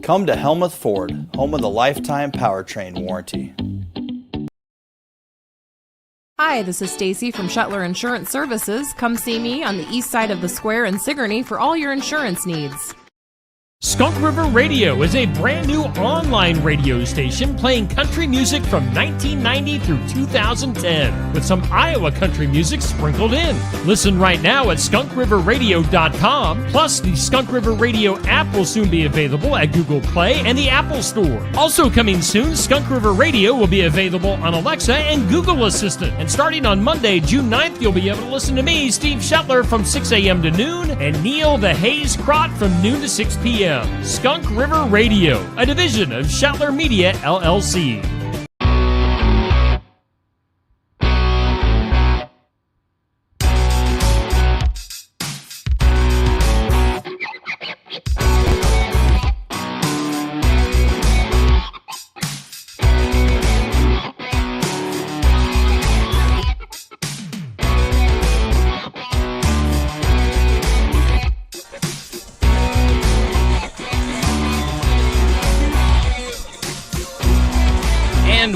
Come to Helmuth Ford, home of the lifetime powertrain warranty. Hi, this is Stacy from Shuttler Insurance Services. Come see me on the east side of the square in Sigourney for all your insurance needs. Skunk River Radio is a brand new online radio station playing country music from 1990 through 2010 with some Iowa country music sprinkled in. Listen right now at skunkriverradio.com. Plus, the Skunk River Radio app will soon be available at Google Play and the Apple Store. Also coming soon, Skunk River Radio will be available on Alexa and Google Assistant. And starting on Monday, June 9th, you'll be able to listen to me, Steve Shuttler, from 6 a.m. to noon, and Neil the Hayes Crott from noon to 6 p.m. Skunk River Radio, a division of Shuttler Media, LLC.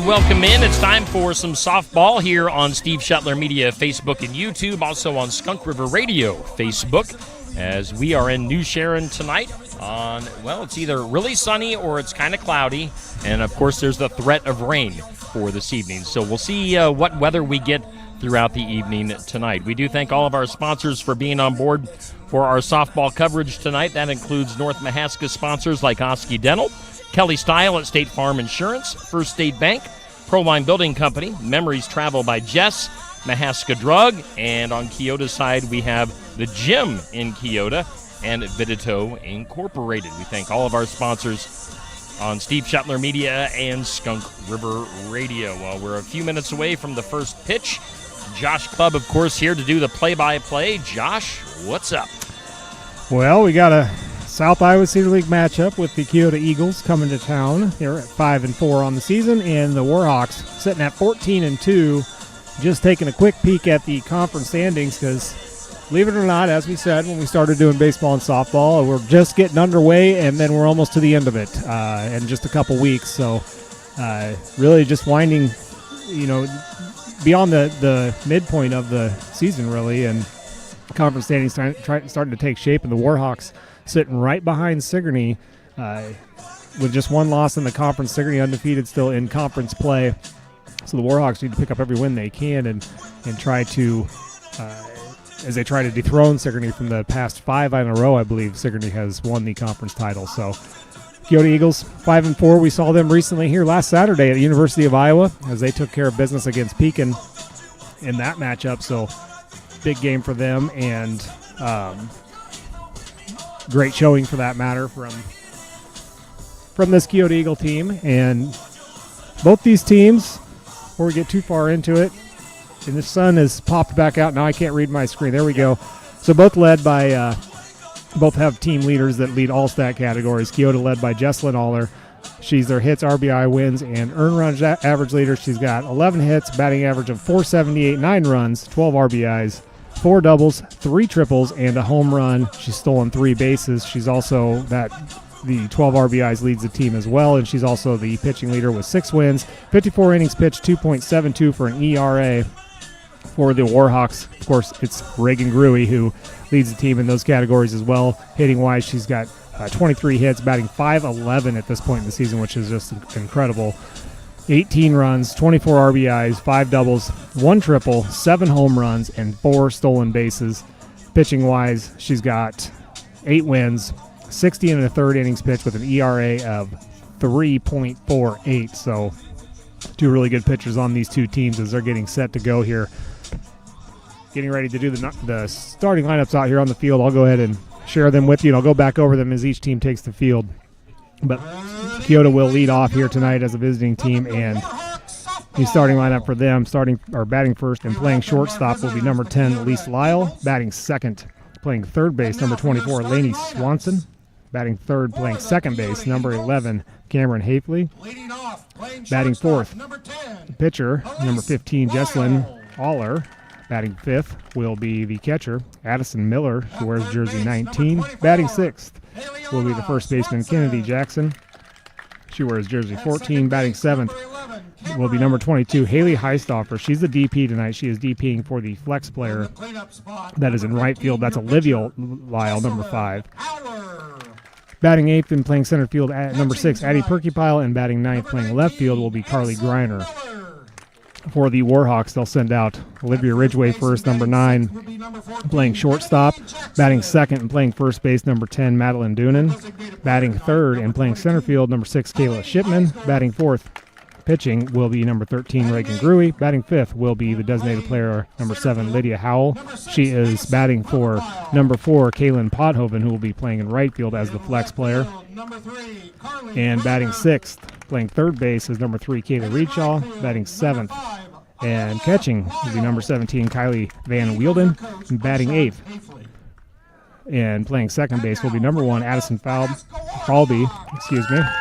Welcome in. It's time for some softball here on Steve Shuttler Media Facebook and YouTube, also on Skunk River Radio Facebook, as we are in New Sharon tonight on, well, it's either really sunny or it's kind of cloudy, and of course there's the threat of rain for this evening. So we'll see what weather we get throughout the evening tonight. We do thank all of our sponsors for being on board for our softball coverage tonight. That includes North Mahaska sponsors like Oski Dental, Kelly Style at State Farm Insurance, First State Bank, Proline Building Company, Memories Travel by Jess, Mahaska Drug, and on Keota's side we have the Gym in Keota and Vidito Incorporated. We thank all of our sponsors on Steve Shuttler Media and Skunk River Radio. Well, we're a few minutes away from the first pitch. Josh Clubb, of course, here to do the play-by-play. Josh, what's up? Well, we got a South Iowa Cedar League matchup with the Keota Eagles coming to town. They're at 5-4 on the season, and the Warhawks sitting at 14-2. Just taking a quick peek at the conference standings because, believe it or not, as we said when we started doing baseball and softball, we're just getting underway, and then we're almost to the end of it in just a couple weeks. So really just winding, beyond the midpoint of the season, really, and conference standings starting to take shape, and the Warhawks sitting right behind Sigourney with just one loss in the conference. Sigourney undefeated still in conference play. So the Warhawks need to pick up every win they can and try to, as they try to dethrone Sigourney from the past 5 in a row, I believe Sigourney has won the conference title. So Keota Eagles 5-4. We saw them recently here last Saturday at the University of Iowa as they took care of business against Pekin in that matchup. So big game for them, and great showing for that matter from this Keota Eagle team. And both these teams, before we get too far into it, and the sun has popped back out. Now I can't read my screen. There we go. So both led by, both have team leaders that lead all stat categories. Keota led by Jesslyn Aller. She's their hits, RBI, wins, and earned run average leader. She's got 11 hits, batting average of .478, 9 runs, 12 RBIs, 4 doubles, 3 triples, and a home run. She's stolen 3 bases. She's also the 12 RBIs leads the team as well, and she's also the pitching leader with 6 wins, 54 innings pitched, 2.72 for an ERA. For the Warhawks, of course, it's Reagan Gruey who leads the team in those categories as well. Hitting-wise, she's got 23 hits, batting .511 at this point in the season, which is just incredible. 18 runs, 24 RBIs, 5 doubles, 1 triple, 7 home runs, and 4 stolen bases. Pitching-wise, she's got 8 wins, 60 1/3 innings pitched with an ERA of 3.48. So 2 really good pitchers on these two teams as they're getting set to go here. Getting ready to do the starting lineups out here on the field. I'll go ahead and share them with you, and I'll go back over them as each team takes the field. But Keota will lead off here tonight as a visiting team, and the starting lineup for them, batting first and playing shortstop, will be number 10, Elise Lyle. Batting second, playing third base, number 24, Lainey Swanson. Batting third, playing second base, number 11, Cameron Hafley. Batting fourth, the pitcher, number 15, Jesslyn Aller. Batting fifth will be the catcher, Addison Miller, who wears jersey 19. Batting sixth, will be the first baseman, Kennedy Jackson. She wears jersey 14. Batting 7th will be number 22, Haley Heistoffer. She's the DP tonight. She is DPing for the flex player that is in right field. That's Olivia Lyle, number 5. Batting 8th and playing center field at number 6, Addie Perkypile, and batting 9th playing left field will be Carly Greiner. For the Warhawks, they'll send out Olivia Ridgway first, number 9, playing shortstop. Batting 2nd and playing first base, number 10, Madeline Doonan. Batting 3rd and playing center field, number 6, Kayla Shipman. Batting 4th, pitching will be number 13, Reagan Gruey. Batting 5th will be the designated player, number 7, Lydia Howell. She is batting for number 4, Kaylin Pothoven, who will be playing in right field as the flex player. And batting 6th, playing third base, is number 3, Kayla Reedshaw. Batting 7th and catching will be number 17, Kylie Van Wielden. And batting 8th and playing second base will be number 1, Addison Falby,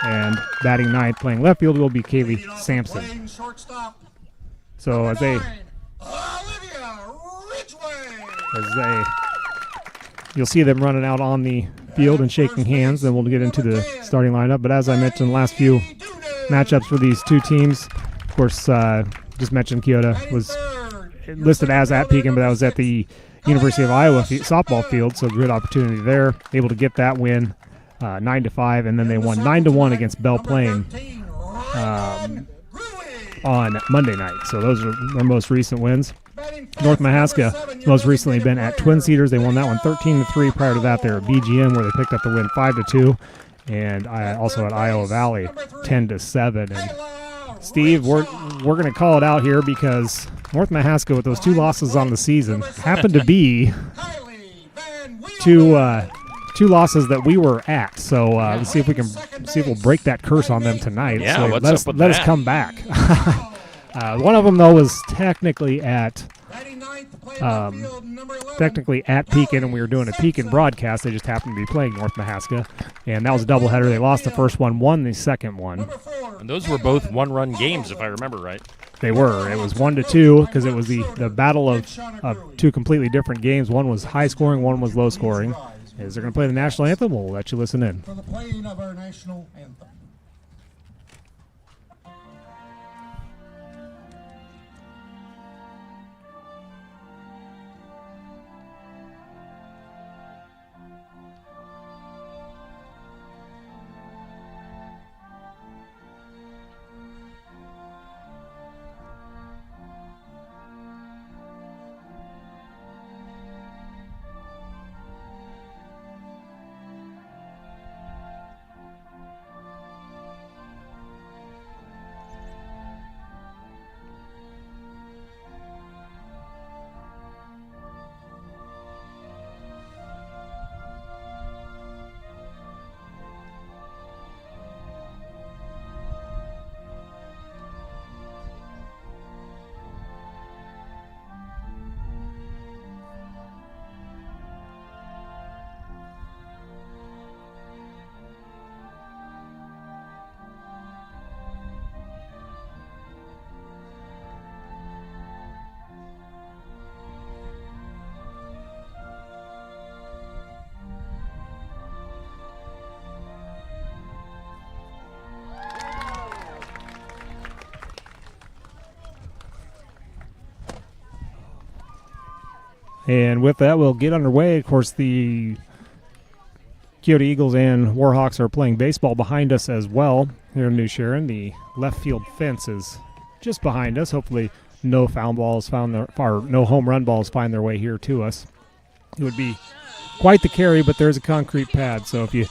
and batting 9th, playing left field will be Kaylee Sampson. So as you'll see them running out on the field and shaking hands, then we'll get into the starting lineup. But as I mentioned, the last few matchups for these two teams, of course, just mentioned Keota was listed as at Pekin, but that was at the University of Iowa softball field, so good opportunity there. Able to get that win 9-5, and then they won 9-1 against Belle Plaine on Monday night. So those are their most recent wins. North Mahaska most recently been at Twin Cedars. They won that one 13-3. Prior to that, they were at BGM, where they picked up the win 5-2, and also at Iowa Valley 10-7. And Steve, we're going to call it out here because North Mahaska, with those 2 losses on the season, happened to be two losses that we were at. So let's see if we'll break that curse on them tonight. Yeah, so what's up with let that? us come back. One of them though was technically at Pekin, and we were doing a Pekin broadcast. They just happened to be playing North Mahaska, and that was a doubleheader. They lost the first one, won the second one. And those were both one-run games, if I remember right. They were. It was 1-2 because it was the battle of 2 completely different games. One was high scoring, one was low scoring. As they're going to play the national anthem, we'll let you listen in. For the playing of our national anthem. And with that, we'll get underway. Of course, the Keota Eagles and Warhawks are playing baseball behind us as well here in New Sharon. The left field fence is just behind us. Hopefully no foul balls no home run balls find their way here to us. It would be quite the carry, but there's a concrete pad. So if you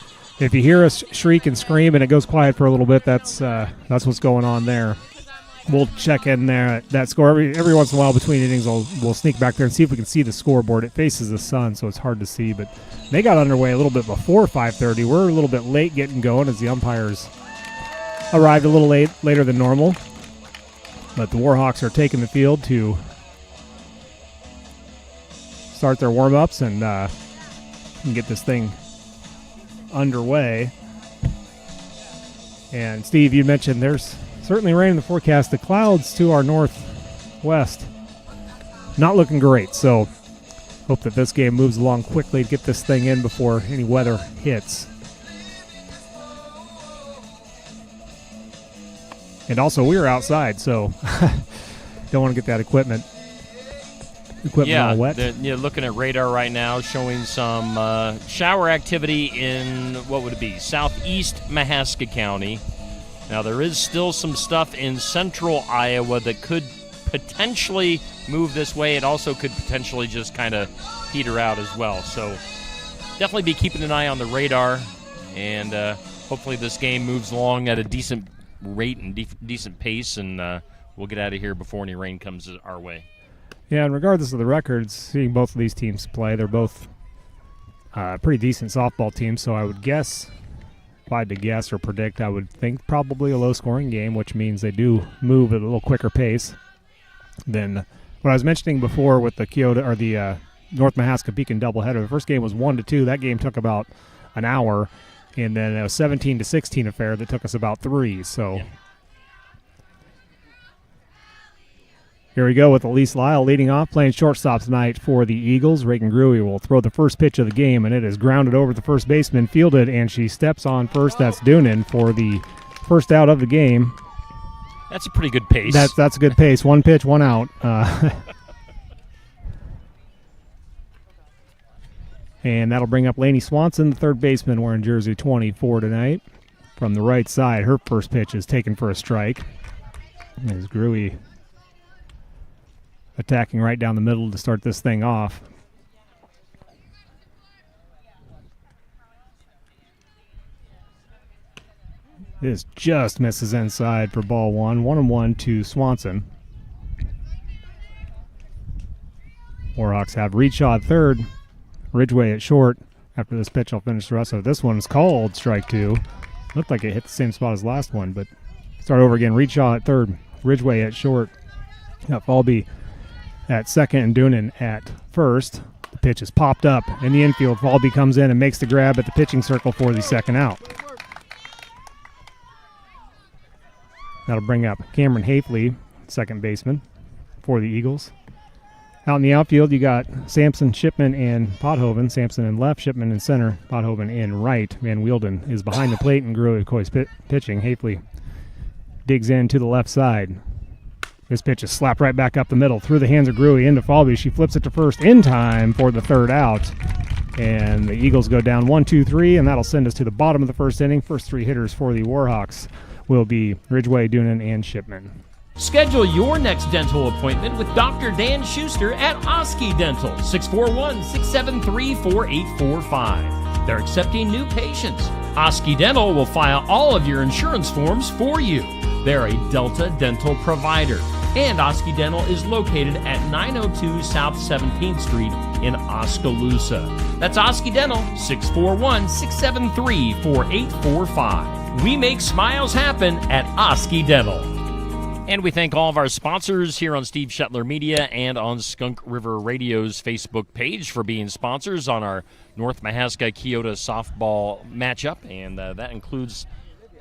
hear us shriek and scream and it goes quiet for a little bit, that's what's going on there. We'll check in there at that score every once in a while between innings. We'll sneak back there and see if we can see the scoreboard. It faces the sun, so it's hard to see. But they got underway a little bit before 5:30. We're a little bit late getting going as the umpires arrived a little later than normal. But the Warhawks are taking the field to start their warm-ups and get this thing underway. And Steve, you mentioned there's certainly rain in the forecast. The clouds to our northwest not looking great, so hope that this game moves along quickly to get this thing in before any weather hits. And also, we were outside, so don't want to get that equipment all wet. Looking at radar right now, showing some shower activity in, what would it be, southeast Mahaska County. Now, there is still some stuff in central Iowa that could potentially move this way. It also could potentially just kind of peter out as well. So definitely be keeping an eye on the radar, and hopefully this game moves along at a decent rate and decent pace, and we'll get out of here before any rain comes our way. Yeah, and regardless of the records, seeing both of these teams play, they're both pretty decent softball teams, so I would guess, if I had to guess or predict, I would think probably a low-scoring game, which means they do move at a little quicker pace than what I was mentioning before with the Keota or the North Mahaska Pekin doubleheader. The first game was 1-2. That game took about an hour, and then a 17-16 affair that took us about 3. So yeah. Here we go with Elise Lyle leading off, playing shortstop tonight for the Eagles. Reagan Gruey will throw the first pitch of the game, and it is grounded over the first baseman, fielded, and she steps on first. That's Doonan for the first out of the game. That's a pretty good pace. That's a good pace. One pitch, one out. And that'll bring up Lainey Swanson, the third baseman, wearing jersey 24 tonight. From the right side, her first pitch is taken for a strike. As Gruey attacking right down the middle to start this thing off. This just misses inside for ball one. 1-1 to Swanson. Warhawks have Reedshaw at third. Ridgway at short. After this pitch, I'll finish the rest of it. This one's called strike 2. Looked like it hit the same spot as last one, but start over again. Reedshaw at third. Ridgway at short. Got Falby at second and Doonan at first. The pitch is popped up in the infield. Falby comes in and makes the grab at the pitching circle for the second out. That'll bring up Cameron Hafley, second baseman for the Eagles. Out in the outfield, you got Sampson, Shipman, and Pothoven. Sampson in left, Shipman in center, Pothoven in right. Van Wielden is behind the plate, and Gruey Coy's pitching. Hafley digs in to the left side. This pitch is slapped right back up the middle through the hands of Gruey into Falby. She flips it to first in time for the third out. And the Eagles go down 1-2-3, and that'll send us to the bottom of the first inning. First three hitters for the Warhawks will be Ridgway, Doonan, and Shipman. Schedule your next dental appointment with Dr. Dan Schuster at Oski Dental, 641-673-4845. They're accepting new patients. Oski Dental will file all of your insurance forms for you. They're a Delta dental provider. And Oski Dental is located at 902 South 17th Street in Oskaloosa. That's Oski Dental, 641-673-4845. We make smiles happen at Oski Dental. And we thank all of our sponsors here on Steve Shetler Media and on Skunk River Radio's Facebook page for being sponsors on our North Mahaska Keota softball matchup. And that includes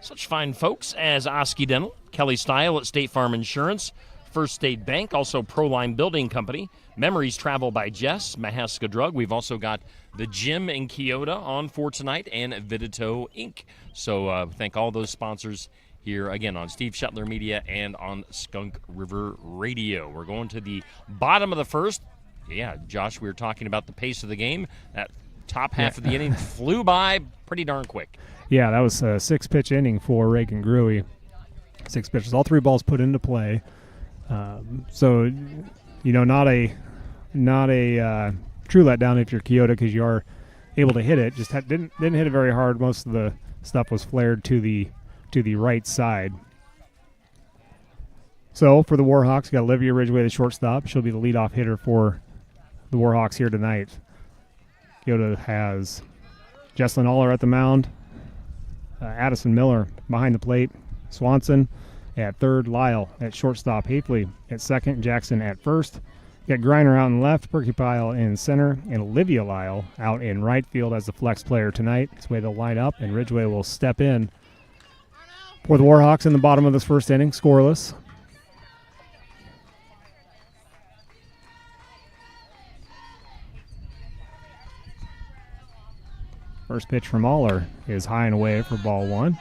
such fine folks as Oski Dental, Kelly Style at State Farm Insurance, First State Bank, also Proline Building Company, Memories Travel by Jess, Mahaska Drug. We've also got the gym in Keota on for tonight, and Vidito Inc. So thank all those sponsors here again on Steve Shetler Media and on Skunk River Radio. We're going to the bottom of the first. Yeah, Josh, we were talking about the pace of the game. That top half of the inning flew by pretty darn quick. Yeah, that was a 6-pitch inning for Reagan Gruey. 6 pitches, all 3 balls put into play. So, you know, not a true letdown if you're Keota, because you are able to hit it. Just didn't hit it very hard. Most of the stuff was flared to the right side. So for the Warhawks, you got Olivia Ridgway, the shortstop. She'll be the leadoff hitter for the Warhawks here tonight. Keota has Jesslyn Aller at the mound, Addison Miller behind the plate, Swanson at third, Lyle at shortstop, Hafley at second, Jackson at first. You got Griner out in left, Perkypile in center, and Olivia Lyle out in right field as the flex player tonight. This way they'll line up, and Ridgway will step in for the Warhawks in the bottom of this first inning, scoreless. First pitch from Aller is high and away for ball 1.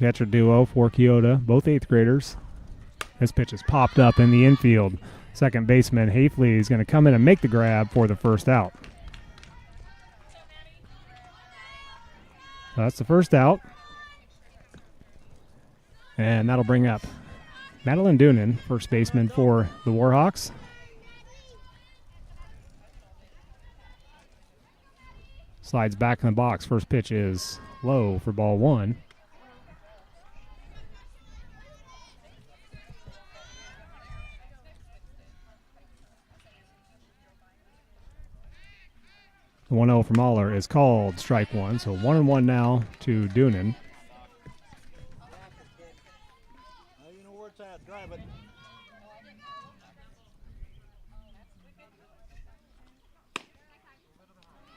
catcher duo for Keota, both 8th graders. This pitch is popped up in the infield. Second baseman Hafley is going to come in and make the grab for the first out. So that's the first out. And that'll bring up Madeline Doonan, first baseman for the Warhawks. Slides back in the box. First pitch is low for ball 1. The 1-0 from Mahler is called strike 1. So 1-1 now to Doonan.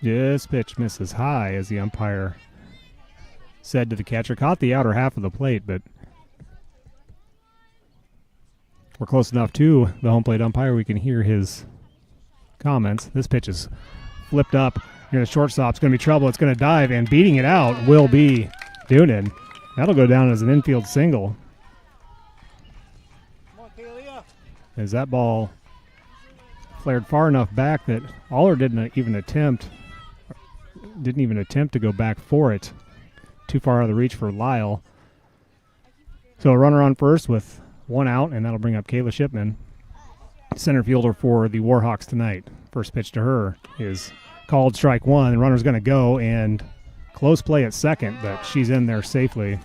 This pitch misses high, as the umpire said to the catcher. Caught the outer half of the plate, but we're close enough to the home plate umpire we can hear his comments. This pitch is flipped up near the shortstop. It's going to be trouble. It's going to dive, and beating it out will be Doonan. That'll go down as an infield single. As that ball flared far enough back that Aller didn't even attempt to go back for it. Too far out of the reach for Lyle. So a runner on first with 1 out, and that'll bring up Kayla Shipman, center fielder for the Warhawks tonight. First pitch to her is called strike 1. The runner's going to go, and close play at second, but she's in there safely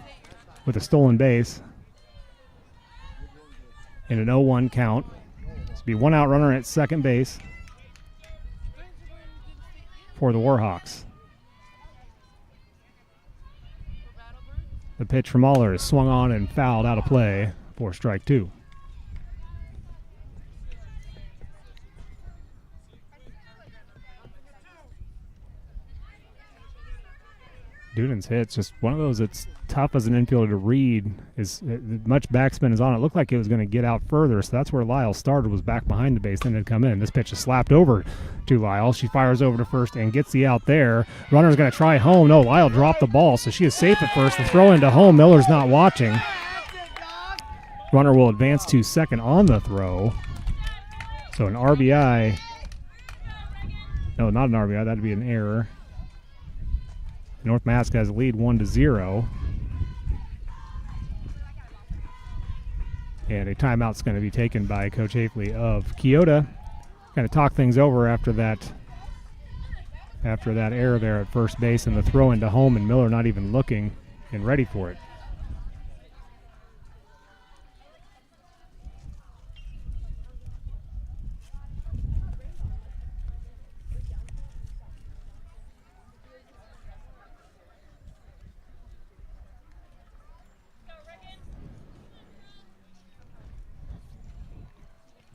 with a stolen base. In an 0-1 count. This will be 1 out runner at second base for the Warhawks. The pitch from Mahler is swung on and fouled out of play for strike 2. Doonan's hit's just one of those that's tough as an infielder to read. Much backspin is on it. Looked like it was going to get out further, so that's where Lyle started, was back behind the base, then had come in. This pitch is slapped over to Lyle. She fires over to first and gets the out there. Runner's going to try home. No, Lyle dropped the ball, so she is safe at first. The throw into home. Miller's not watching. Runner will advance to second on the throw. So an RBI. No, not an RBI. That'd be an error. North Mask has a lead 1-0. And a timeout's going to be taken by Coach Hafley of Keota. Kind of talk things over after that error there at first base and the throw into home, and Miller not even looking and ready for it.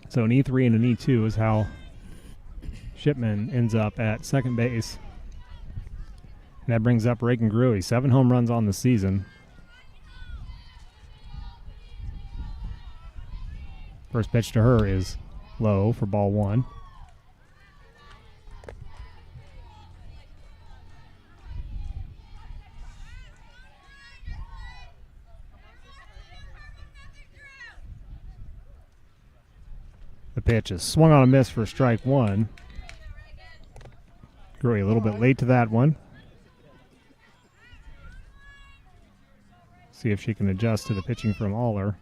So an E3 and an E2 is how Shipman ends up at second base. And that brings up Reagan Gruey. 7 home runs on the season. First pitch to her is low for ball 1. The pitch is swung on a miss for strike 1. Gruey a little bit late to that one. See if she can adjust to the pitching from Aller.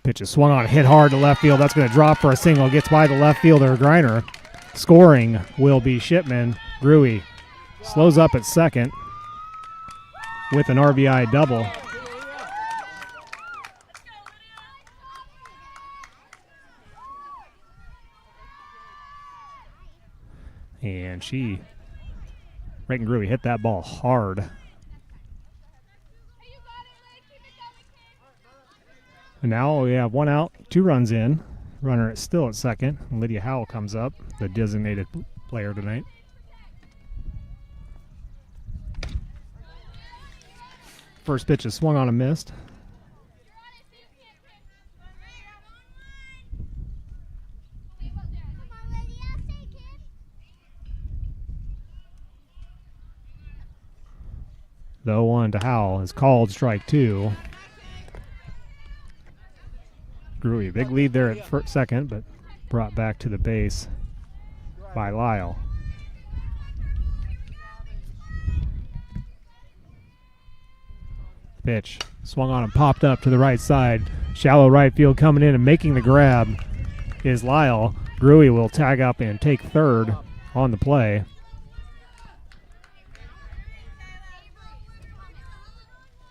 Pitch is swung on, hit hard to left field. That's going to drop for a single. Gets by the left fielder, Greiner. Scoring will be Shipman. Gruey slows up at second with an RBI double. And Reagan Gruey hit that ball hard. And now we have 1 out, 2 runs in. Runner is still at second. Lydia Howell comes up, the designated player tonight. First pitch is swung on and missed. The 0-1 to Howell is called strike 2. Gruey, big lead there at second, but brought back to the base by Lyle. Pitch swung on and popped up to the right side. Shallow right field coming in and making the grab is Lyle. Gruey will tag up and take third on the play.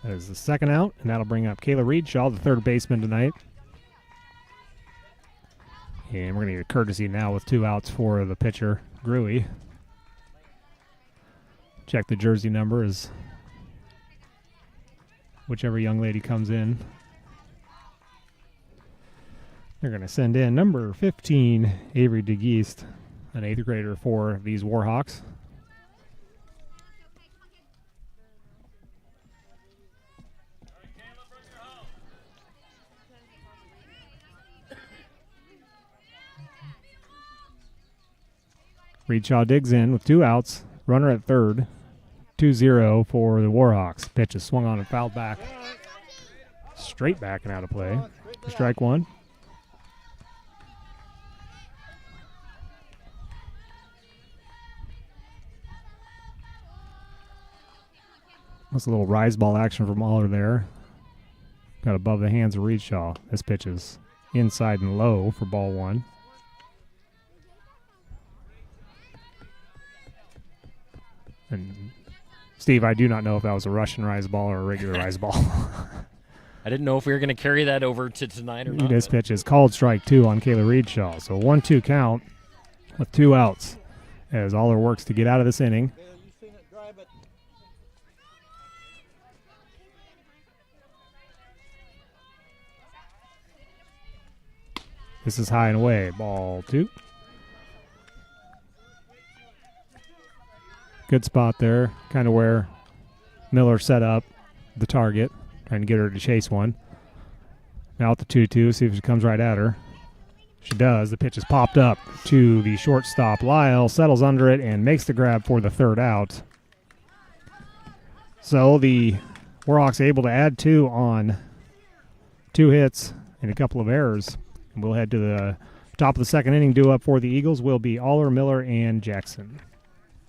That is the second out, and that'll bring up Kayla Reedshaw, the third baseman tonight. And we're going to get a courtesy now with 2 outs for the pitcher, Gruey. Check the jersey number as whichever young lady comes in. They're going to send in number 15, Avery DeGeest, an 8th grader for these Warhawks. Reedshaw digs in with 2 outs, runner at third, 2-0 for the Warhawks. Pitch is swung on and fouled back. Straight back and out of play. Strike 1. That's a little rise ball action from Mahler there. Got above the hands of Reedshaw. This pitch is inside and low for ball 1. And Steve, I do not know if that was a Russian rise ball or a regular rise ball. I didn't know if we were going to carry that over to tonight or not. This pitch is called strike 2 on Kayla Reedshaw. So 1-2 count with 2 outs as Aller works to get out of this inning. This is high and away. Ball 2. Good spot there, kind of where Miller set up the target, trying to get her to chase one. Now at the 2-2, see if she comes right at her. She does. The pitch is popped up to the shortstop. Lyle settles under it and makes the grab for the third out. So the Warhawks able to add 2 on 2 hits and a couple of errors. And we'll head to the top of the second inning. Due up for the Eagles will be Aller, Miller, and Jackson.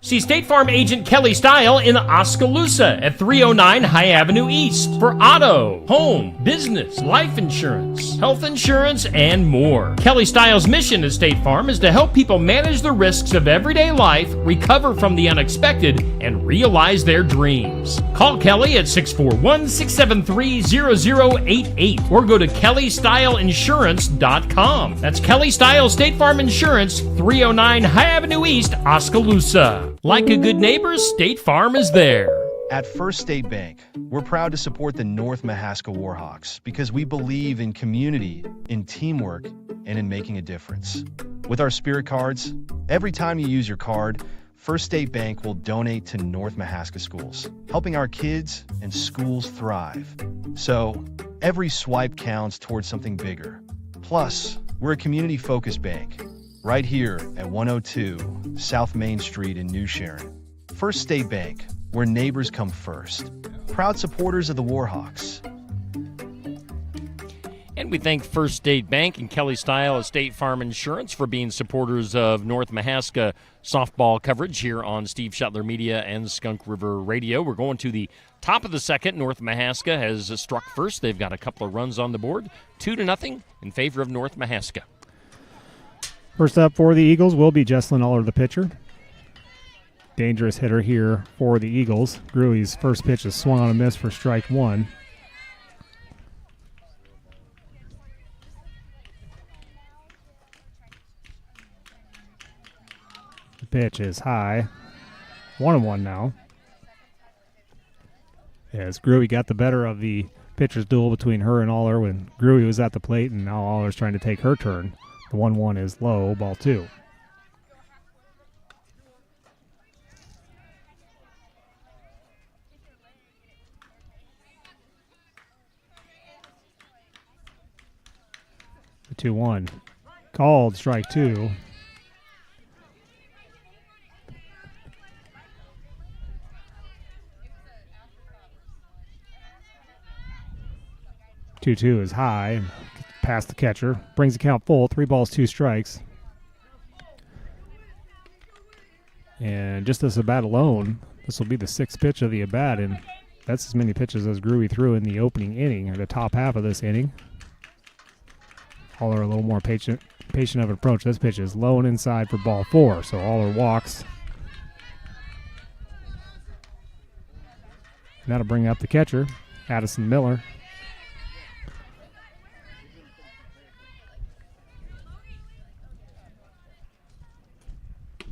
See State Farm agent Kelly Style in Oskaloosa at 309 High Avenue East for auto, home, business, life insurance, health insurance, and more. Kelly Style's mission at State Farm is to help people manage the risks of everyday life, recover from the unexpected, and realize their dreams. Call Kelly at 641-673-0088 or go to kellystyleinsurance.com. That's Kelly Style State Farm Insurance, 309 High Avenue East, Oskaloosa. Like a good neighbor, State Farm is there. At First State Bank, we're proud to support the North Mahaska Warhawks because we believe in community, in teamwork, and in making a difference. With our Spirit cards, every time you use your card, First State Bank will donate to North Mahaska schools, helping our kids and schools thrive. So, every swipe counts towards something bigger. Plus, we're a community-focused bank, right here at 102 South Main Street in New Sharon. First State Bank, where neighbors come first. Proud supporters of the Warhawks. And we thank First State Bank and Kelly Style of State Farm Insurance for being supporters of North Mahaska softball coverage here on Steve Shuttler Media and Skunk River Radio. We're going to the top of the second. North Mahaska has struck first. They've got a couple of runs on the board, 2-0 in favor of North Mahaska. First up for the Eagles will be Jesslyn Aller, the pitcher. Dangerous hitter here for the Eagles. Gruey's first pitch is swung on a miss for strike 1. The pitch is high. 1-1 now. As Gruey got the better of the pitcher's duel between her and Aller when Gruey was at the plate, and now Aller's trying to take her turn. The 1-1 is low, ball 2. The 2-1 called strike 2. 2-2 is high and past the catcher. Brings the count full. 3 balls, 2 strikes. And just this at-bat alone, this will be the 6th pitch of the at-bat, and that's as many pitches as Gruey threw in the opening inning, or the top half of this inning. Aller a little more patient of an approach. This pitch is low and inside for ball 4, so Aller walks. And that'll bring up the catcher, Addison Miller.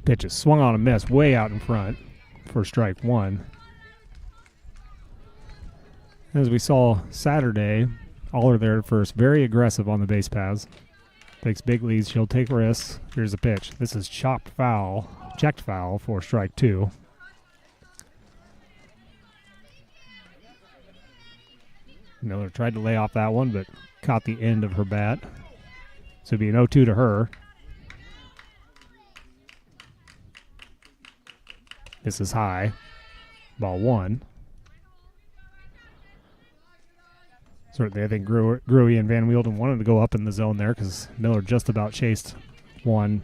Pitch is swung on a miss way out in front for strike 1. As we saw Saturday, Aller there at first, very aggressive on the base paths. Takes big leads, she'll take risks. Here's the pitch. This is checked foul for strike 2. Miller tried to lay off that one, but caught the end of her bat. So it'd be an 0-2 to her. This is high. Ball 1. Certainly, I think Gruey and Van Wielden wanted to go up in the zone there because Miller just about chased one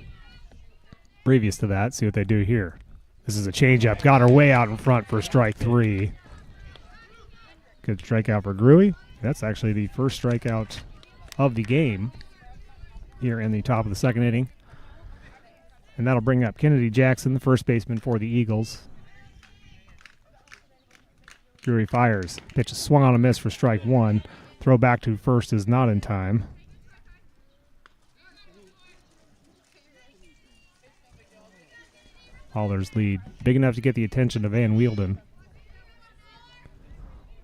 previous to that. See what they do here. This is a changeup. Got her way out in front for strike 3. Good strikeout for Gruey. That's actually the first strikeout of the game here in the top of the 2nd inning. And that'll bring up Kennedy Jackson, the first baseman for the Eagles. Gruey fires. Pitch is swung on a miss for strike 1. Throw back to first is not in time. Aller's lead big enough to get the attention of Van Wielden.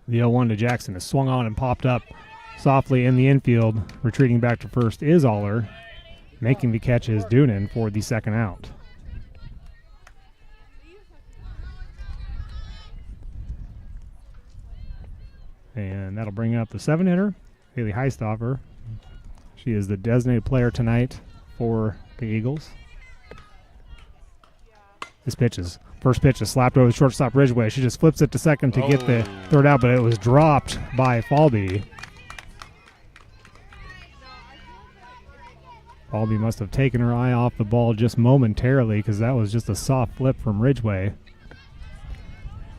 The 0-1 to Jackson is swung on and popped up softly in the infield. Retreating back to first is Aller. Making the catch is Doonan for the 2nd out. And that'll bring up the 7-hitter, Haley Heistoffer. She is the designated player tonight for the Eagles. This first pitch is slapped over the shortstop Ridgeway. She just flips it to second to get the third out, but it was dropped by Falby. Falby must have taken her eye off the ball just momentarily because that was just a soft flip from Ridgeway.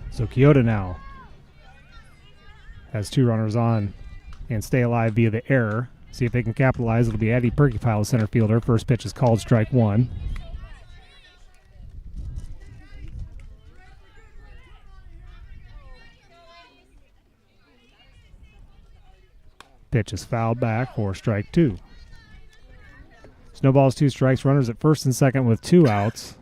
So Keota now has 2 runners on and stay alive via the error. See if they can capitalize. It'll be Addie Perkypile, center fielder. First pitch is called, strike 1. Pitch is fouled back for strike 2. Snowballs, 2 strikes. Runners at first and second with 2 outs.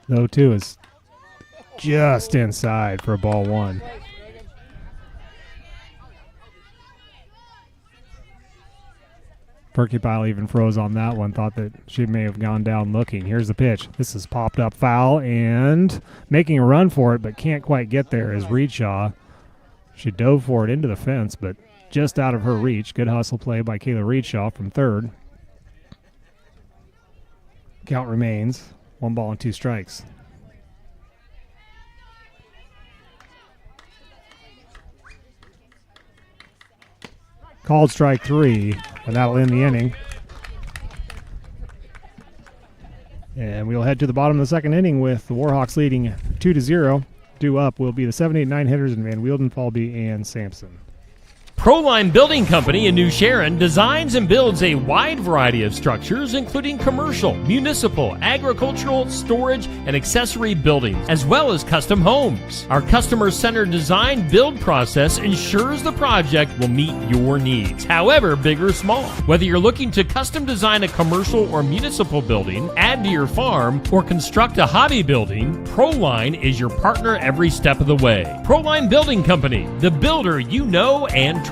The 0-2 is just inside for ball 1. Perkypile even froze on that one, thought that she may have gone down looking. Here's the pitch. This is popped up foul and making a run for it, but can't quite get there is Reedshaw. She dove for it into the fence, but just out of her reach. Good hustle play by Kayla Reedshaw from third. Count remains 1 ball and 2 strikes. Called strike 3, and that'll end the inning. And we'll head to the bottom of the 2nd inning with the Warhawks leading 2-0. Due up will be the 7, 8, 9 hitters in Van Wielden, Falby, and Sampson. Proline Building Company in New Sharon designs and builds a wide variety of structures, including commercial, municipal, agricultural, storage, and accessory buildings, as well as custom homes. Our customer-centered design build process ensures the project will meet your needs, however big or small. Whether you're looking to custom design a commercial or municipal building, add to your farm, or construct a hobby building, Proline is your partner every step of the way. Proline Building Company, the builder you know and trust.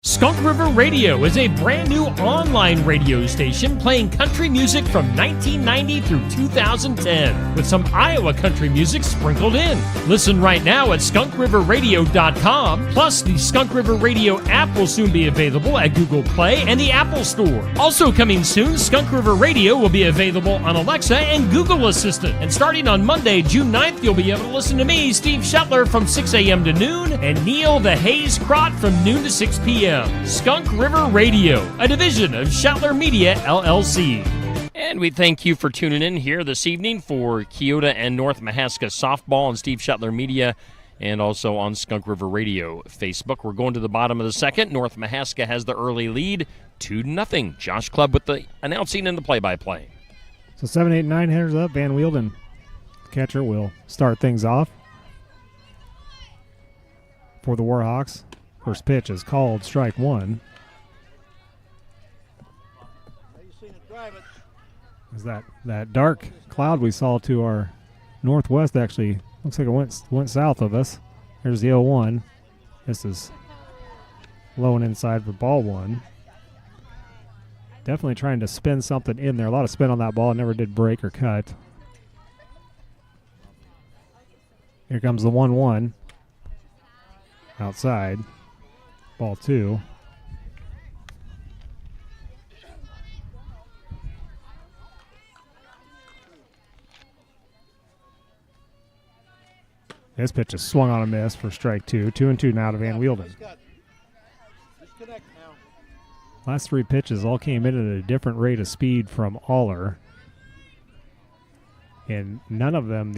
Skunk River Radio is a brand new online radio station playing country music from 1990 through 2010 with some Iowa country music sprinkled in. Listen right now at skunkriverradio.com. Plus, the Skunk River Radio app will soon be available at Google Play and the Apple Store. Also coming soon, Skunk River Radio will be available on Alexa and Google Assistant. And starting on Monday, June 9th, you'll be able to listen to me, Steve Shetler, from 6 a.m. to noon, and Neil the Hayes Crott from noon to 6 p.m. Skunk River Radio, a division of Shetler Media, LLC. And we thank you for tuning in here this evening for Keota and North Mahaska softball on Steve Shetler Media and also on Skunk River Radio Facebook. We're going to the bottom of the second. North Mahaska has the early lead, 2-0. Josh Clubb with the announcing and the play-by-play. So 7, 8, 9 hitters up. Van Wielden, catcher, will start things off for the Warhawks. First pitch is called, strike one. Is that dark cloud we saw to our northwest actually looks like it went south of us. Here's the 0-1. This is low and inside for ball one. Definitely trying to spin something in there. A lot of spin on that ball. It never did break or cut. Here comes the 1-1. Outside. Ball two. This pitch is swung on a miss for strike two. 2-2 now to Van Wielden. Last three pitches all came in at a different rate of speed from Aller. And none of them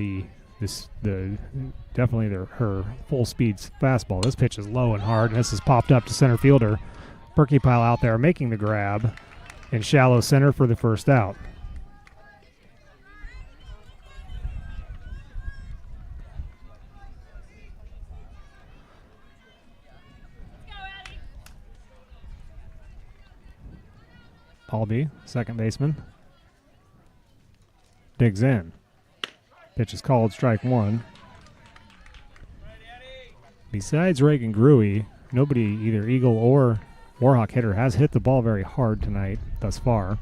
definitely her full speed fastball. This pitch is low and hard, and this is popped up to center fielder Perkypile out there making the grab in shallow center for the first out. Paulby, second baseman, digs in. Pitch is called, strike one. Besides Reagan Gruey, nobody, either Eagle or Warhawk hitter, has hit the ball very hard tonight thus far.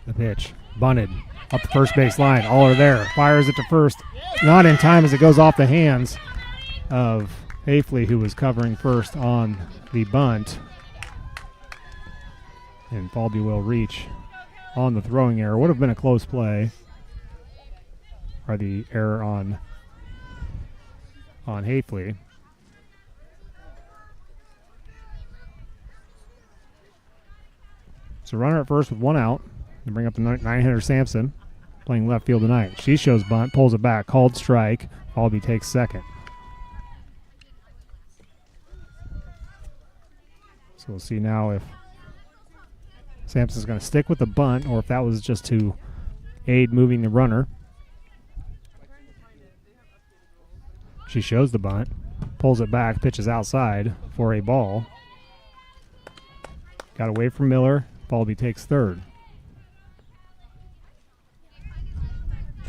The pitch, bunted up the first base line. Aller there, fires it to first. Not in time as it goes off the hands of Hafley, who was covering first on the bunt. And Paulby will reach on the throwing error. Would have been a close play. Or the error on Hafley. So runner at first with one out. And bring up the 9-hitter Sampson, playing left field tonight. She shows bunt, pulls it back, called strike. Paulby takes second. So we'll see now if Sampson's going to stick with the bunt or if that was just to aid moving the runner. She shows the bunt, pulls it back, pitches outside for a ball. Got away from Miller. Paulby takes third.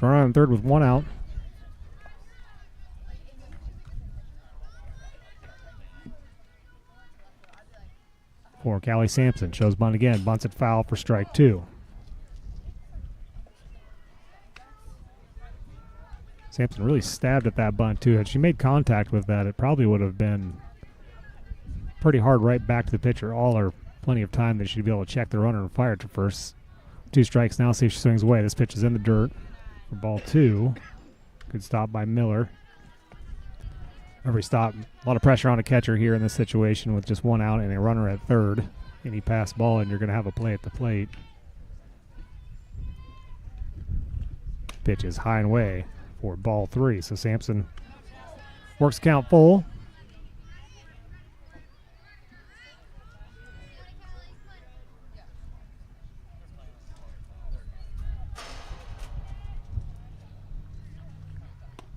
Runner on third with one out. For Callie Sampson, shows bunt again, bunts it foul for strike two. Sampson really stabbed at that bunt too. Had she made contact with that, it probably would have been pretty hard right back to the pitcher. All or plenty of time that she'd be able to check the runner and fire it to first. 2 strikes now, see if she swings away. This pitch is in the dirt for ball two. Good stop by Miller. Every stop, a lot of pressure on a catcher here in this situation with just one out and a runner at third. Any pass ball and you're going to have a play at the plate. Pitch is high and away for ball three. So Sampson works count full.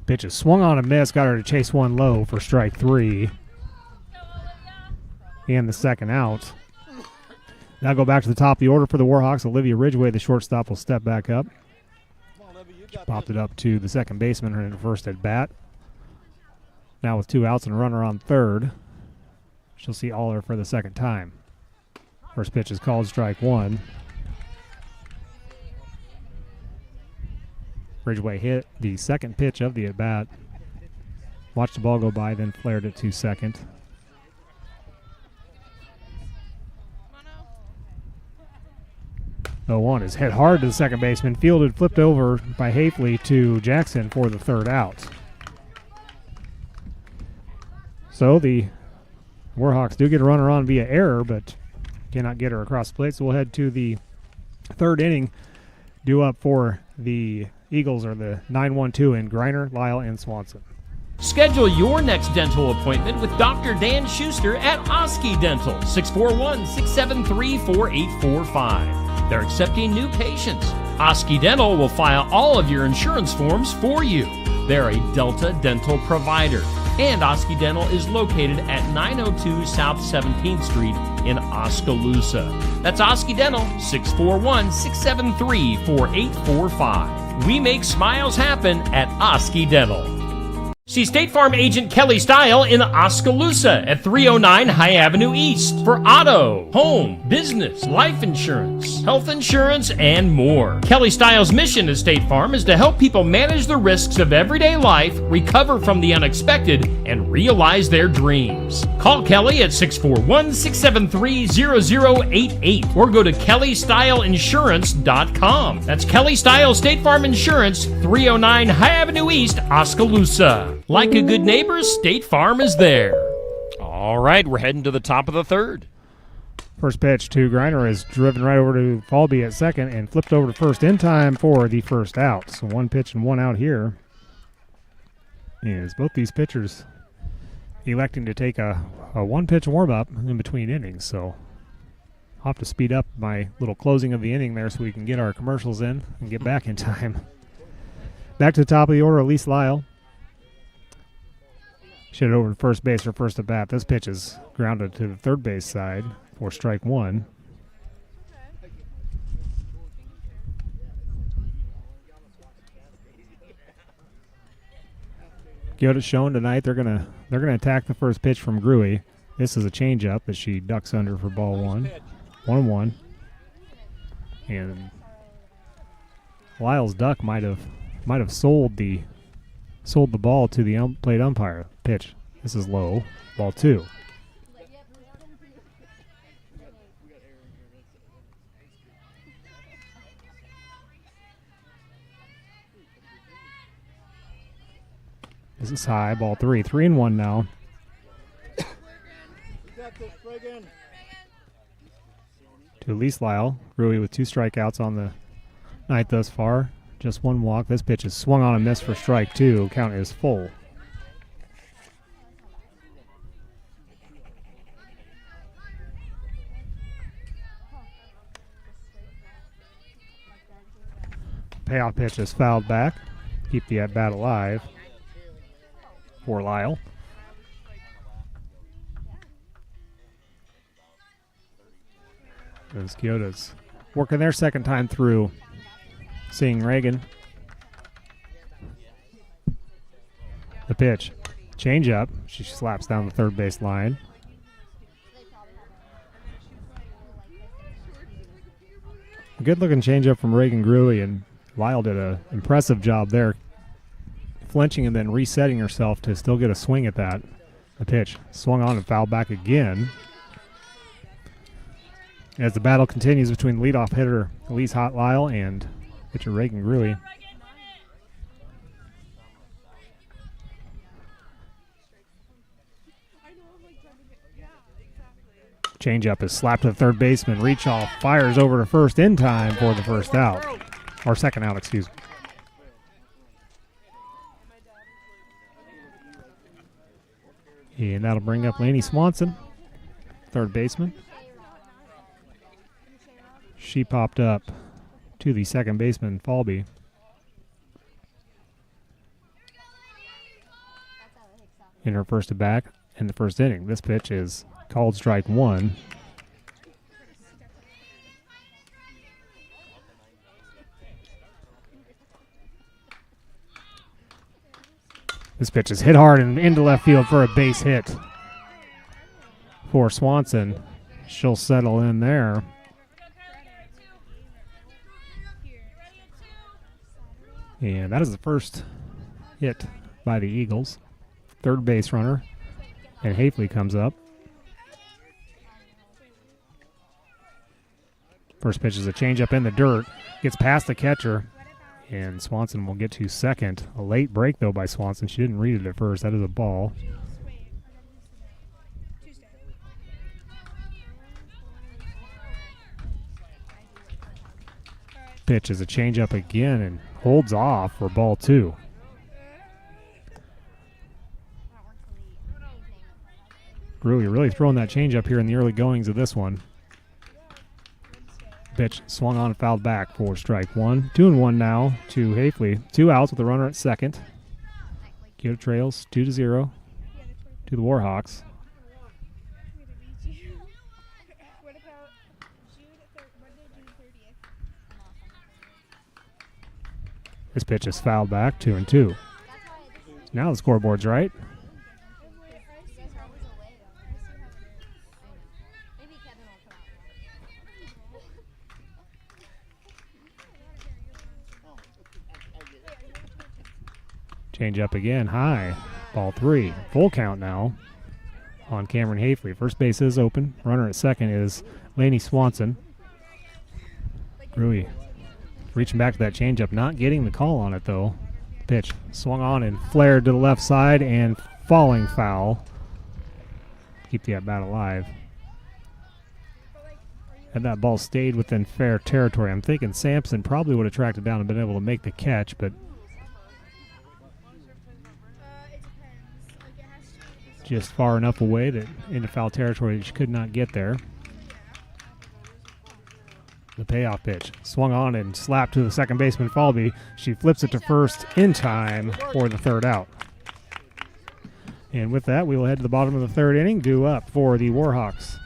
Pitch is swung on a miss, got her to chase one low for strike three. And the second out. Now go back to the top of the order for the Warhawks. Olivia Ridgway, the shortstop, will step back up. She popped it up to the second baseman, her first at bat. Now with 2 outs and a runner on third. She'll see Aller for the second time. First pitch is called strike one. Ridgeway hit the second pitch of the at-bat. Watched the ball go by, then flared it to second. The 1 is hit hard to the second baseman. Fielded, flipped over by Hafley to Jackson for the third out. So the Warhawks do get a runner on via error, but cannot get her across the plate. So we'll head to the third inning. Due up for the Eagles are the 9-1-2 in Griner, Lyle, and Swanson. Schedule your next dental appointment with Dr. Dan Schuster at Oski Dental, 641-673-4845. They're accepting new patients. Oski Dental will file all of your insurance forms for you. They're a Delta dental provider. And Oski Dental is located at 902 South 17th Street in Oskaloosa. That's Oski Dental, 641-673-4845. We make smiles happen at Oski Dental. See State Farm agent Kelly Style in Oskaloosa at 309 High Avenue East for auto, home, business, life insurance, health insurance, and more. Kelly Style's mission at State Farm is to help people manage the risks of everyday life, recover from the unexpected, and realize their dreams. Call Kelly at 641-673-0088 or go to kellystyleinsurance.com. That's Kelly Style State Farm Insurance, 309 High Avenue East, Oskaloosa. Like a good neighbor, State Farm is there. All right, we're heading to the top of the third. First pitch to Griner is driven right over to Falby at second and flipped over to first in time for the first out. So one pitch and one out here. Is both these pitchers electing to take a one-pitch warm-up in between innings. So I'll have to speed up my little closing of the inning there so we can get our commercials in and get back in time. Back to the top of the order, Elise Lyle. Shit over to first base for first at bat. This pitch is grounded to the third base side for strike one. Gyota's shown tonight they're gonna attack the first pitch from Gruey. This is a changeup that she ducks under for ball one. 1-1. And Lyle's duck might have sold the ball to the plate umpire. Pitch. This is low. Ball two. This is high. Ball three. 3-1 now. To Elise Lyle. Gruey with 2 strikeouts on the night thus far. Just 1 walk. This pitch is swung on and missed for strike 2. Count is full. Payoff pitch is fouled back. Keep the at-bat alive for Lyle. Those Gyotas working their second time through. Seeing Reagan. The pitch. Change up. She slaps down the third base line. Good looking change up from Reagan Gruey, and Lyle did an impressive job there. Flinching and then resetting herself to still get a swing at that. The pitch swung on and fouled back again. As the battle continues between leadoff hitter Elise Hot Lyle and pitcher Reagan Gruey. Changeup is slapped to the third baseman. Reach off, fires over to first in time for the first out. Or second out, excuse me. And that'll bring up Laney Swanson, third baseman. She popped up to the second baseman, Falby. In her first at bat in the first inning. This pitch is called strike one. This pitch is hit hard and into left field for a base hit. for Swanson. She'll settle in there. And that is the first hit by the Eagles. Third base runner. And Hafley comes up. First pitch is a changeup in the dirt. Gets past the catcher. And Swanson will get to second. A late break, though, by Swanson. She didn't read it at first. That is a ball. Pitch is a changeup again and holds off for ball 2. Really throwing that changeup here in the early goings of this one. Pitch swung on and fouled back for strike 1. 2-1 now to Hafley. 2 outs with a runner at second. Keota trails 2-0 to the Warhawks. This pitch is fouled back, 2-2. Now the scoreboard's right. Change up again, high. Ball 3. Full count now on Cameron Hafley. First base is open. Runner at second is Lainey Swanson. Rui reaching back to that changeup, not getting the call on it though. Pitch swung on and flared to the left side and falling foul. Keep the at-bat alive. Had that ball stayed within fair territory, I'm thinking Sampson probably would have tracked it down and been able to make the catch, but just far enough away that into foul territory she could not get there. The payoff pitch swung on and slapped to the second baseman Falby. She flips it to first in time for the third out. And with that, we will head to the bottom of the third inning. Due up for the Warhawks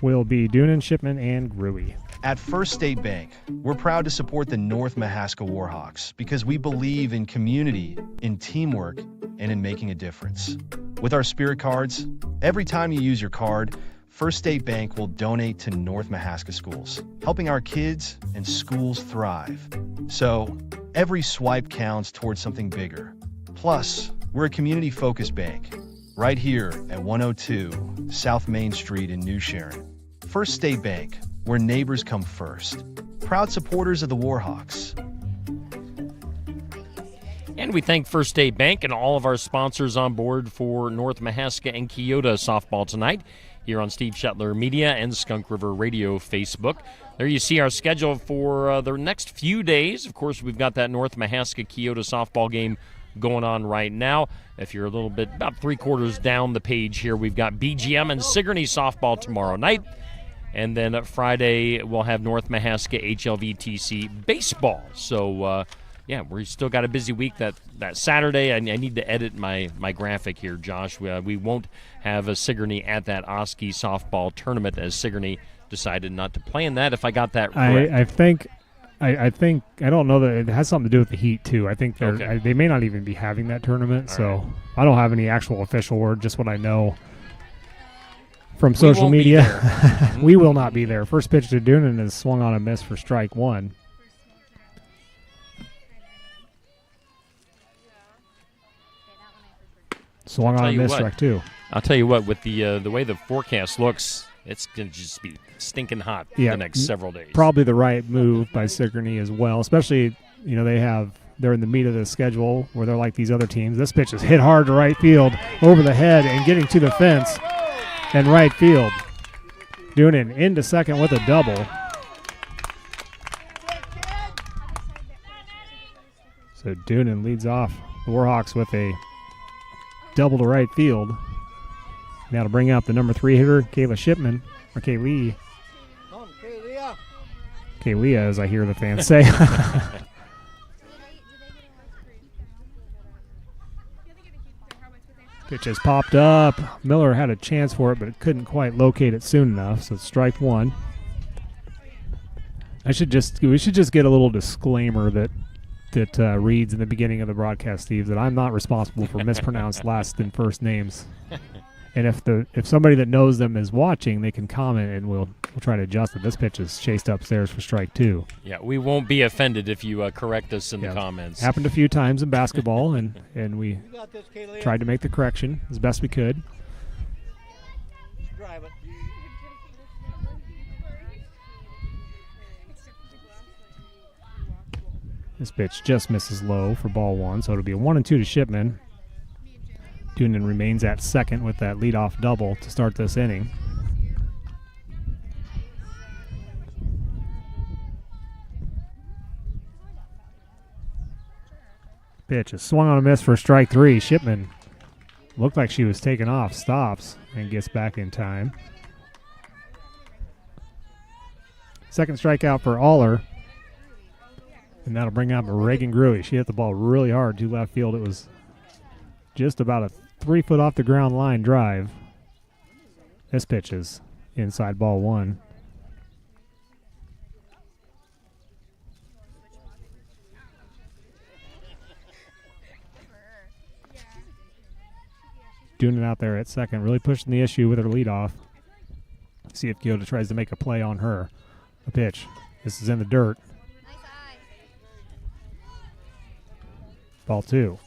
will be Doonan, Shipman, and Gruey. At First State Bank, we're proud to support the North Mahaska Warhawks because we believe in community, in teamwork, and in making a difference. With our Spirit Cards, every time you use your card, First State Bank will donate to North Mahaska schools, helping our kids and schools thrive. So, every swipe counts towards something bigger. Plus, we're a community-focused bank, right here at 102 South Main Street in New Sharon. First State Bank, where neighbors come first. Proud supporters of the Warhawks. And we thank First State Bank and all of our sponsors on board for North Mahaska and Keota softball tonight here on Steve Shetler Media and Skunk River Radio Facebook. There you see our schedule for the next few days. Of course, we've got that North Mahaska Keota softball game going on right now. If you're a little bit, about 3/4 down the page here, we've got BGM and Sigourney softball tomorrow night. And then Friday, we'll have North Mahaska HLVTC baseball. So, yeah, we still got a busy week. That Saturday, I need to edit my graphic here, Josh. We won't have a Sigourney at that Oski softball tournament as Sigourney decided not to play in that, if I got that correct. I think I don't know that it has something to do with the heat too. I think they may not even be having that tournament. Right. I don't have any actual official word, just what I know from social media. We will not be there. First pitch to Doonan is swung on a miss for strike 1. Swung on a miss, strike 2. I'll tell you what, with the way the forecast looks, it's going to just be stinking hot the next several days. Probably the right move by Sigourney as well, especially, they're in the meat of the schedule where they're like these other teams. This pitch is hit hard to right field, over the head, and getting to the fence and right field. Doonan into second with a double. So Doonan leads off the Warhawks with a double to right field. Now to bring out the number 3 hitter, Kayla Shipman, or Kaylee. Kaylee, as I hear the fans say. Pitch has popped up. Miller had a chance for it, but couldn't quite locate it soon enough, so it's strike 1. We should just get a little disclaimer that reads in the beginning of the broadcast, Steve, that I'm not responsible for mispronounced last and first names. And if somebody that knows them is watching, they can comment, and we'll try to adjust it. This pitch is chased upstairs for strike 2. Yeah, we won't be offended if you correct us in the comments. Happened a few times in basketball, and we tried to make the correction as best we could. This pitch just misses low for ball 1, so it'll be a 1-2 to Shipman. Doonan remains at second with that leadoff double to start this inning. Pitch is swung on a miss for strike 3. Shipman looked like she was taken off, stops, and gets back in time. Second strikeout for Aller. And that'll bring out Reagan Gruey. She hit the ball really hard to left field. It was just about a 3 foot off the ground line drive. This pitch is inside ball 1. Doonan out there at second, really pushing the issue with her leadoff. See if Keota tries to make a play on her. A pitch. This is in the dirt. Ball 2.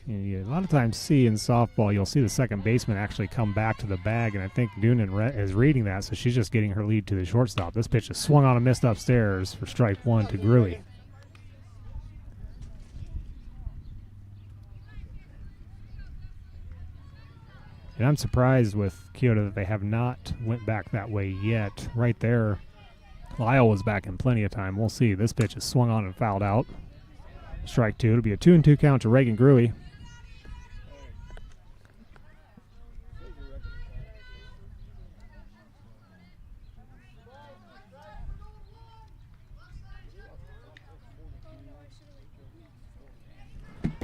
You a lot of times see in softball, you'll see the second baseman actually come back to the bag, and I think Doonan is reading that, so she's just getting her lead to the shortstop. This pitch is swung on and missed upstairs for strike 1 to Gruey. And I'm surprised with Keota that they have not went back that way yet. Right there, Lyle was back in plenty of time. We'll see. This pitch is swung on and fouled out. Strike 2. It'll be a 2-2 count to Reagan Gruey.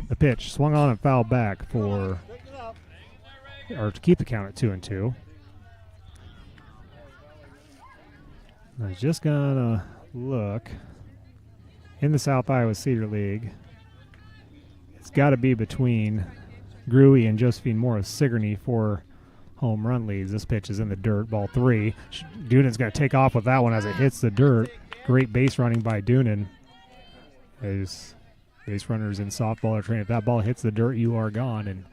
The pitch swung on and fouled back to keep the count at 2-2. I was just gonna look in the South Iowa Cedar League. It's got to be between Gruey and Josephine Morris Sigourney for home run leads. This pitch is in the dirt, ball 3. Doonan's going to take off with that one as it hits the dirt. Great base running by Doonan. As base runners in softball are trained, if that ball hits the dirt, you are gone. And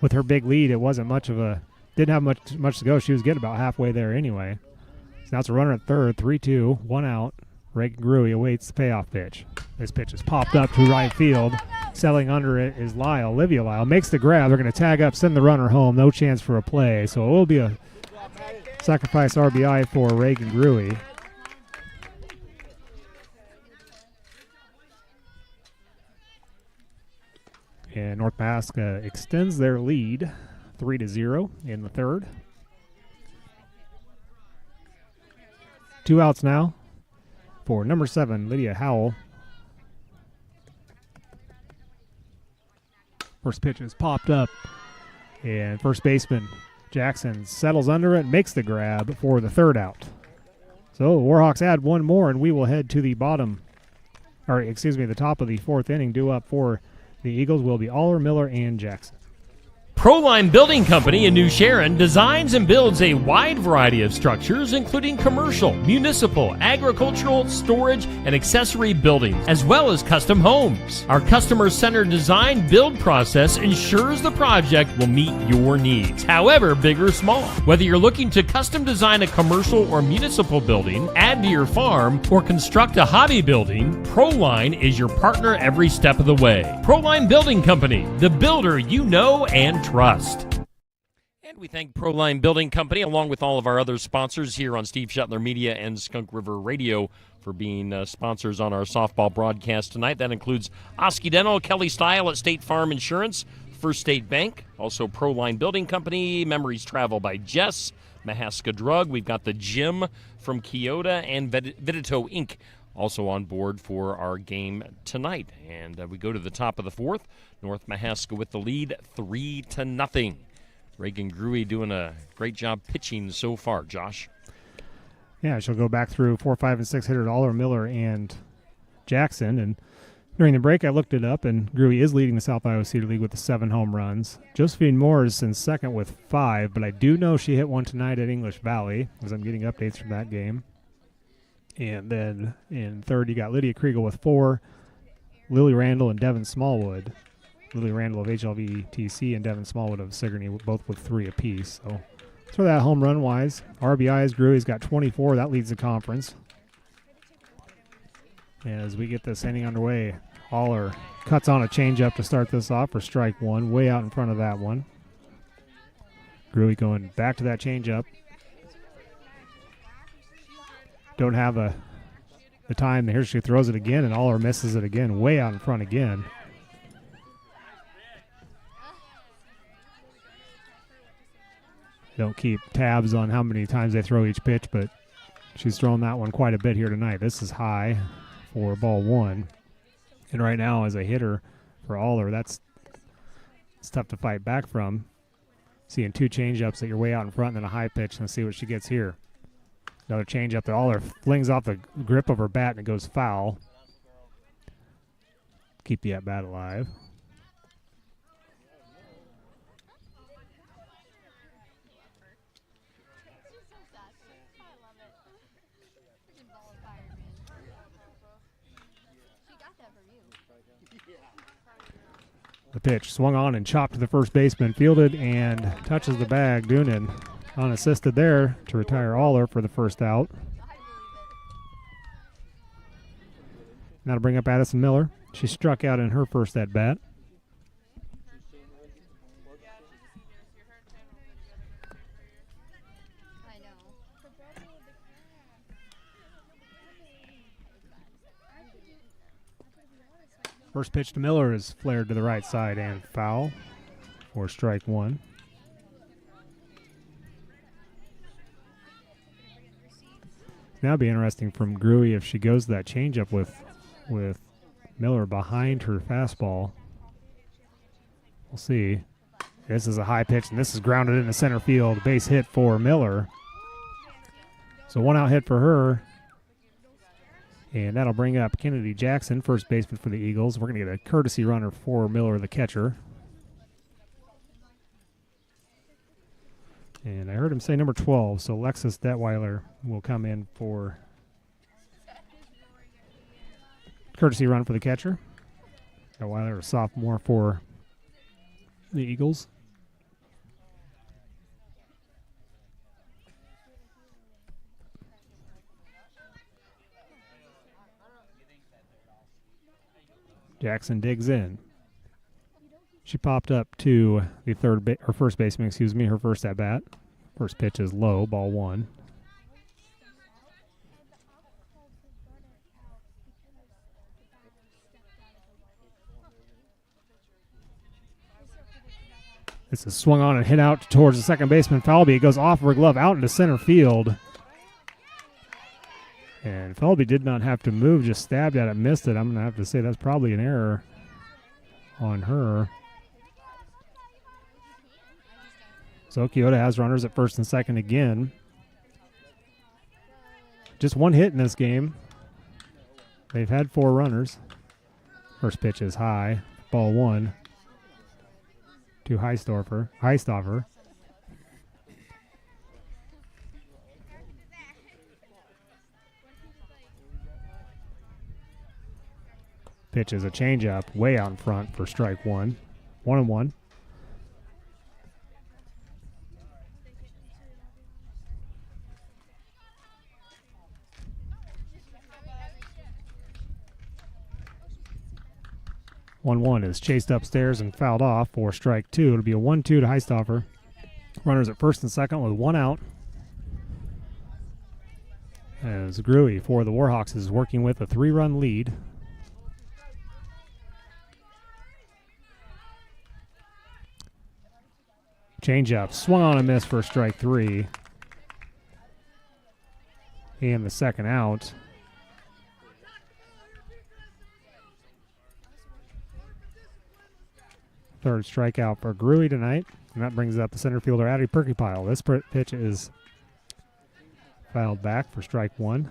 with her big lead, it wasn't much of a, didn't have much to go. She was getting about halfway there anyway. So now it's a runner at third, 3-2, 1 out. Reagan Gruey awaits the payoff pitch. This pitch is popped up to right field. Selling under it is Lyle. Olivia Lyle makes the grab. They're going to tag up, send the runner home. No chance for a play. So it will be a sacrifice RBI for Reagan Gruey. And North Mahaska extends their lead 3-0 in the third. 2 outs now for number 7, Lydia Howell. First pitch is popped up, and first baseman Jackson settles under it, makes the grab for the third out. So the Warhawks add one more, and we will head to the the top of the fourth inning. Due up for the Eagles will be Aller, Miller, and Jackson. Proline Building Company in New Sharon designs and builds a wide variety of structures, including commercial, municipal, agricultural, storage, and accessory buildings, as well as custom homes. Our customer-centered design build process ensures the project will meet your needs, however big or small. Whether you're looking to custom design a commercial or municipal building, add to your farm, or construct a hobby building, Proline is your partner every step of the way. Proline Building Company, the builder you know and trust. And we thank Proline Building Company, along with all of our other sponsors here on Steve Shetler Media and Skunk River Radio, for being sponsors on our softball broadcast tonight. That includes Oski Dental, Kelly Style at State Farm Insurance, First State Bank, also Proline Building Company, Memories Travel by Jess, Mahaska Drug. We've got the Gym from Keota, and Vidito Inc. also on board for our game tonight. And we go to the top of the fourth. North Mahaska with the lead, 3-0. Reagan Gruey doing a great job pitching so far, Josh. Yeah, she'll go back through 4, 5, and 6 hitters, Aller, Miller, and Jackson. And During the break, I looked it up, and Gruy is leading the South Iowa Cedar League with the 7 home runs. Josephine Moore is in second with 5, but I do know she hit one tonight at English Valley, as I'm getting updates from that game. And then in third, you got Lydia Kriegel with 4, Lily Randall and Devin Smallwood. Lily Randall of HLVTC and Devin Smallwood of Sigourney, both with 3 apiece. So for that home run-wise, RBIs, Gruy's got 24. That leads the conference. As we get this inning underway, Haller cuts on a changeup to start this off for strike 1, way out in front of that one. Gruy going back to that changeup. Don't have the time. Here she throws it again, and Haller misses it again, way out in front again. Don't keep tabs on how many times they throw each pitch, but she's thrown that one quite a bit here tonight. This is high for ball 1. And right now, as a hitter for Aller, it's tough to fight back from. Seeing 2 changeups that you're way out in front and then a high pitch. Let's see what she gets here. Another changeup that Aller flings off the grip of her bat and it goes foul. Keep the at-bat alive. The pitch swung on and chopped to the first baseman, fielded and touches the bag. Doonan unassisted there to retire Aller for the first out. Now to bring up Addison Miller. She struck out in her first at bat. First pitch to Miller is flared to the right side and foul for strike 1. Now it'll be interesting from Gruy if she goes to that changeup with Miller behind her fastball. We'll see. This is a high pitch, and this is grounded into center field. Base hit for Miller. So 1 out hit for her. And that'll bring up Kennedy Jackson, first baseman for the Eagles. We're going to get a courtesy runner for Miller, the catcher. And I heard him say number 12, so Alexis Detweiler will come in for courtesy run for the catcher. Detweiler, a sophomore for the Eagles. Jackson digs in. She popped up to the first baseman, her first at bat. First pitch is low, ball 1. This is swung on and hit out towards the second baseman, Falby. It goes off her glove out into center field. And Falby did not have to move, just stabbed at it, missed it. I'm going to have to say that's probably an error on her. So Keota has runners at first and second again. Just 1 hit in this game. They've had 4 runners. First pitch is high, ball 1 to Heistoffer. Pitch is a changeup way out in front for strike 1. 1-1. One is chased upstairs and fouled off for strike 2. It'll be a 1-2 to Heistoffer. Runners at first and second with 1 out. As Gruy for the Warhawks is working with a 3-run lead. Changeup, swung on a miss for strike 3. And the second out. Third strikeout for Gruy tonight. And that brings up the center fielder, Addie Perkypile. This pitch is fouled back for strike 1.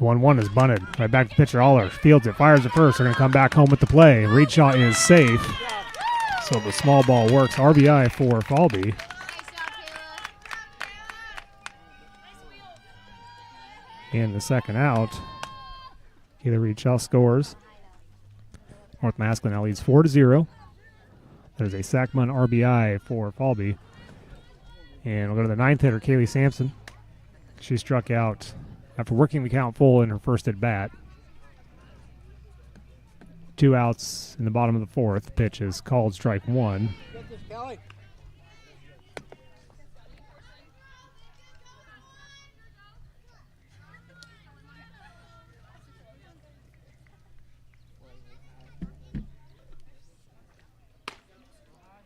The 1-1 is bunted. Right back to pitcher Aller. Fields it, fires it first. They're going to come back home with the play. Reed Shaw is safe. So the small ball works. RBI for Falby. And the second out. Either Reed Shaw scores. North Maskelyne now leads 4-0. There's a Sackman RBI for Falby. And we'll go to the ninth hitter, Kaylee Sampson. She struck out after working the count full in her first at bat. 2 outs in the bottom of the fourth. Pitch is called strike 1.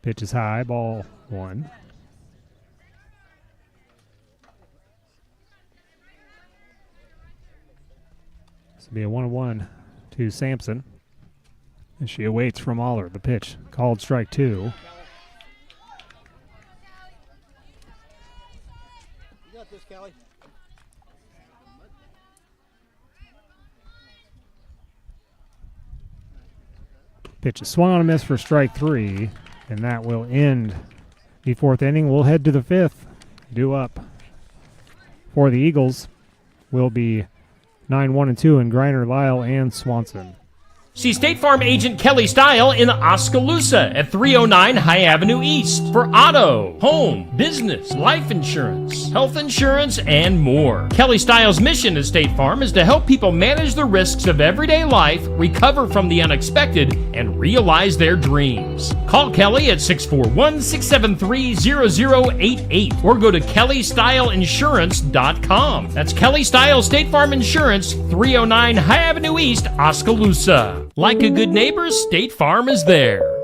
Pitch is high, ball 1. This will be a 1-1 to Sampson. And she awaits from Aller. The pitch called strike 2. You got this, Kelly. Pitch is swung on a miss for strike 3. And that will end the fourth inning. We'll head to the fifth. Due up for the Eagles will be 9-1-2 in Griner, Lyle, and Swanson. See State Farm agent Kelly Style in Oskaloosa at 309 High Avenue East for auto, home, business, life insurance, health insurance, and more. Kelly Style's mission at State Farm is to help people manage the risks of everyday life, recover from the unexpected, and realize their dreams. Call Kelly at 641-673-0088 or go to kellystyleinsurance.com. That's Kelly Style State Farm Insurance, 309 High Avenue East, Oskaloosa. Like a good neighbor, State Farm is there.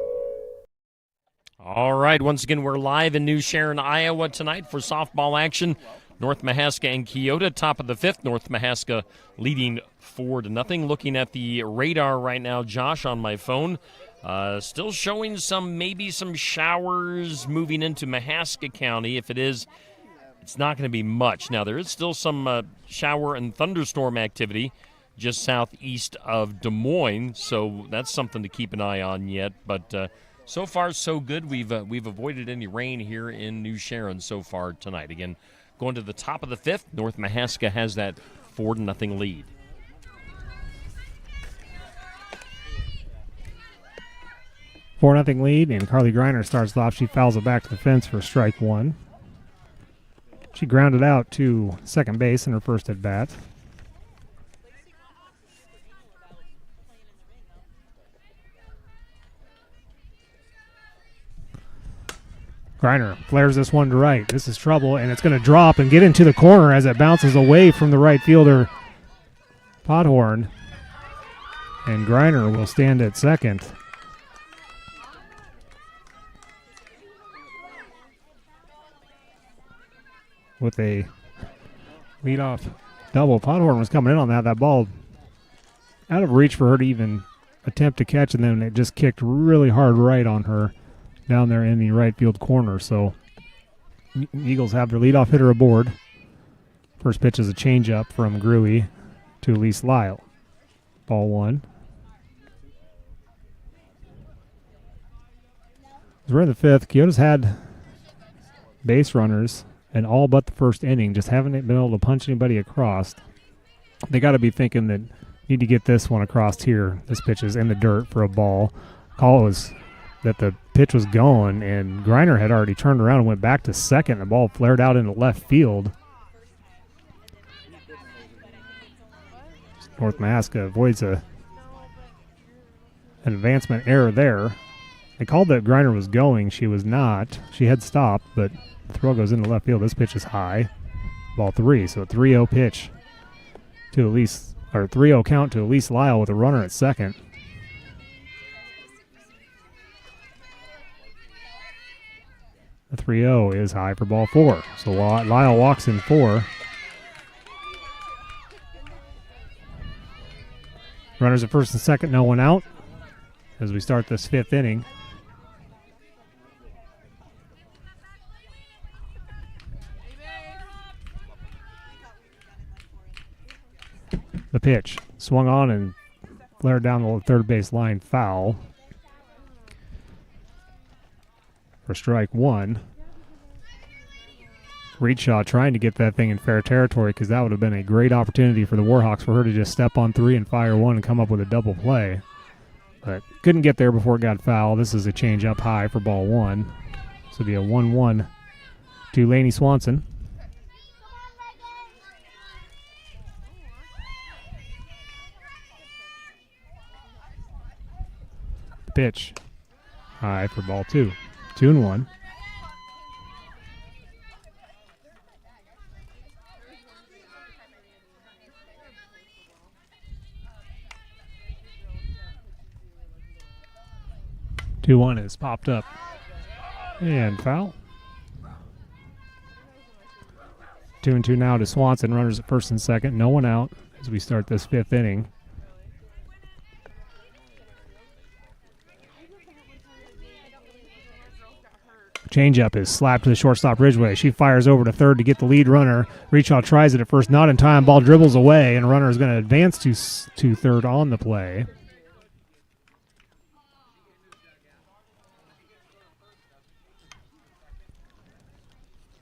All right, once again, we're live in New Sharon, Iowa tonight for softball action. North Mahaska and Keota, top of the fifth. North Mahaska leading 4-0. Looking at the radar right now, Josh, on my phone. Still showing maybe some showers moving into Mahaska County. If it is, it's not going to be much. Now, there is still some shower and thunderstorm activity just southeast of Des Moines, so that's something to keep an eye on yet. But so far, so good. We've avoided any rain here in New Sharon so far tonight. Again, going to the top of the fifth, North Mahaska has that 4-0 lead. Four nothing lead, and Carly Griner starts off. She fouls it back to the fence for strike 1. She grounded out to second base in her first at bat. Griner flares this one to right. This is trouble, and it's going to drop and get into the corner as it bounces away from the right fielder, Podhorn. And Griner will stand at second. With a leadoff double. Podhorn was coming in on that. That ball out of reach for her to even attempt to catch, and then it just kicked really hard right on her down there in the right field corner. So Eagles have their leadoff hitter aboard. First pitch is a changeup from Gruey to Elise Lyle. Ball 1. As we're in the fifth, Keota's had base runners in all but the first inning, just haven't been able to punch anybody across. They got to be thinking that need to get this one across here. This pitch is in the dirt for a ball. Call was that the pitch was going, and Griner had already turned around and went back to second. The ball flared out into left field. North Mahaska avoids an advancement error there. They called that Griner was going. She was not. She had stopped, but the throw goes into left field. This pitch is high. Ball 3, so a 3-0 pitch to Elise, or 3-0 count to Elise Lyle with a runner at second. The 3-0 is high for ball 4. So Lyle walks in 4. Runners at first and second, no one out as we start this fifth inning. The pitch. Swung on and flared down the third base line. Foul. For strike one. Reedshaw trying to get that thing in fair territory because that would have been a great opportunity for the Warhawks for her to just step on 3 and fire one and come up with a double play. But couldn't get there before it got foul. This is a change up high for ball one. This will be a 1-1 to Lainey Swanson. Pitch. High for ball two. 2-1. Two-one is popped up. And foul. 2-2 now to Swanson. Runners at first and second. No one out as we start this fifth inning. Changeup is slapped to the shortstop Ridgway. She fires over to third to get the lead runner. Reedshaw tries it at first, not in time. Ball dribbles away, and runner is going to advance to third on the play.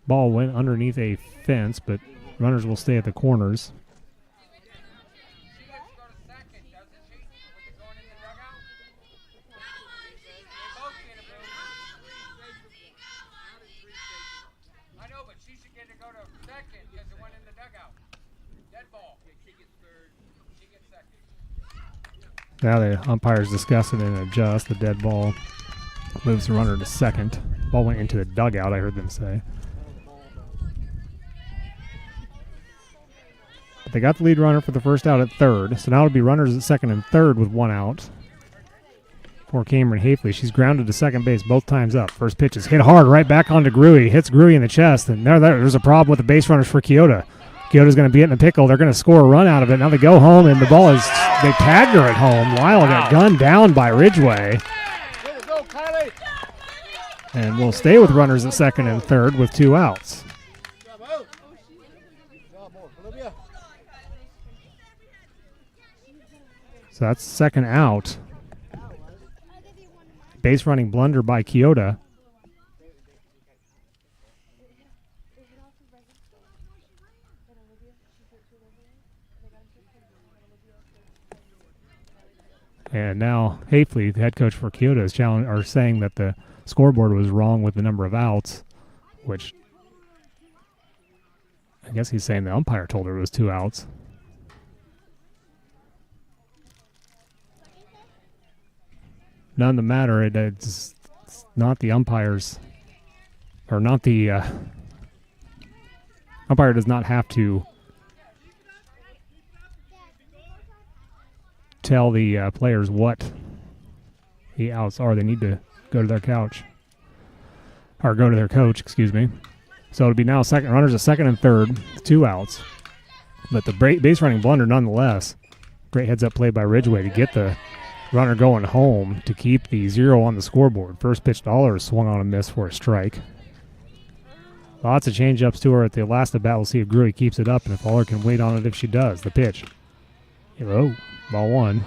Ball went underneath a fence, but runners will stay at the corners. Now the umpires discuss it and adjust. The dead ball moves the runner to second. Ball went into the dugout, I heard them say. But they got the lead runner for the first out at third. So now it'll be runners at second and third with one out for Cameron Hafley. She's grounded to second base both times up. First pitch is hit hard right back onto Gruey. Hits Gruey in the chest. And there's a problem with the base runners for Keota. Keota's going to be in a pickle. They're going to score a run out of it. Now they go home, and the ball is, they tagged her at home. Lyle got gunned down by Ridgway. And we'll stay with runners at second and third with two outs. So that's second out. Base running blunder by Keota. And now Hafley, the head coach for Keota, is saying that the scoreboard was wrong with the number of outs, which I guess he's saying the umpire told her it was two outs. None the matter, it's not the umpires, or not the umpire does not have to tell the players what the outs are. They need to go to their couch, or go to their coach, excuse me. So it'll be now second runners at second and third, two outs. But the base running blunder nonetheless. Great heads up play by Ridgway to get the runner going home to keep the 0 on the scoreboard. First pitch to Aller swung on a miss for a strike. Lots of change-ups to her at the last at bat. We'll see if Gruey keeps it up and if Aller can wait on it if she does. The pitch. Hello. Ball one.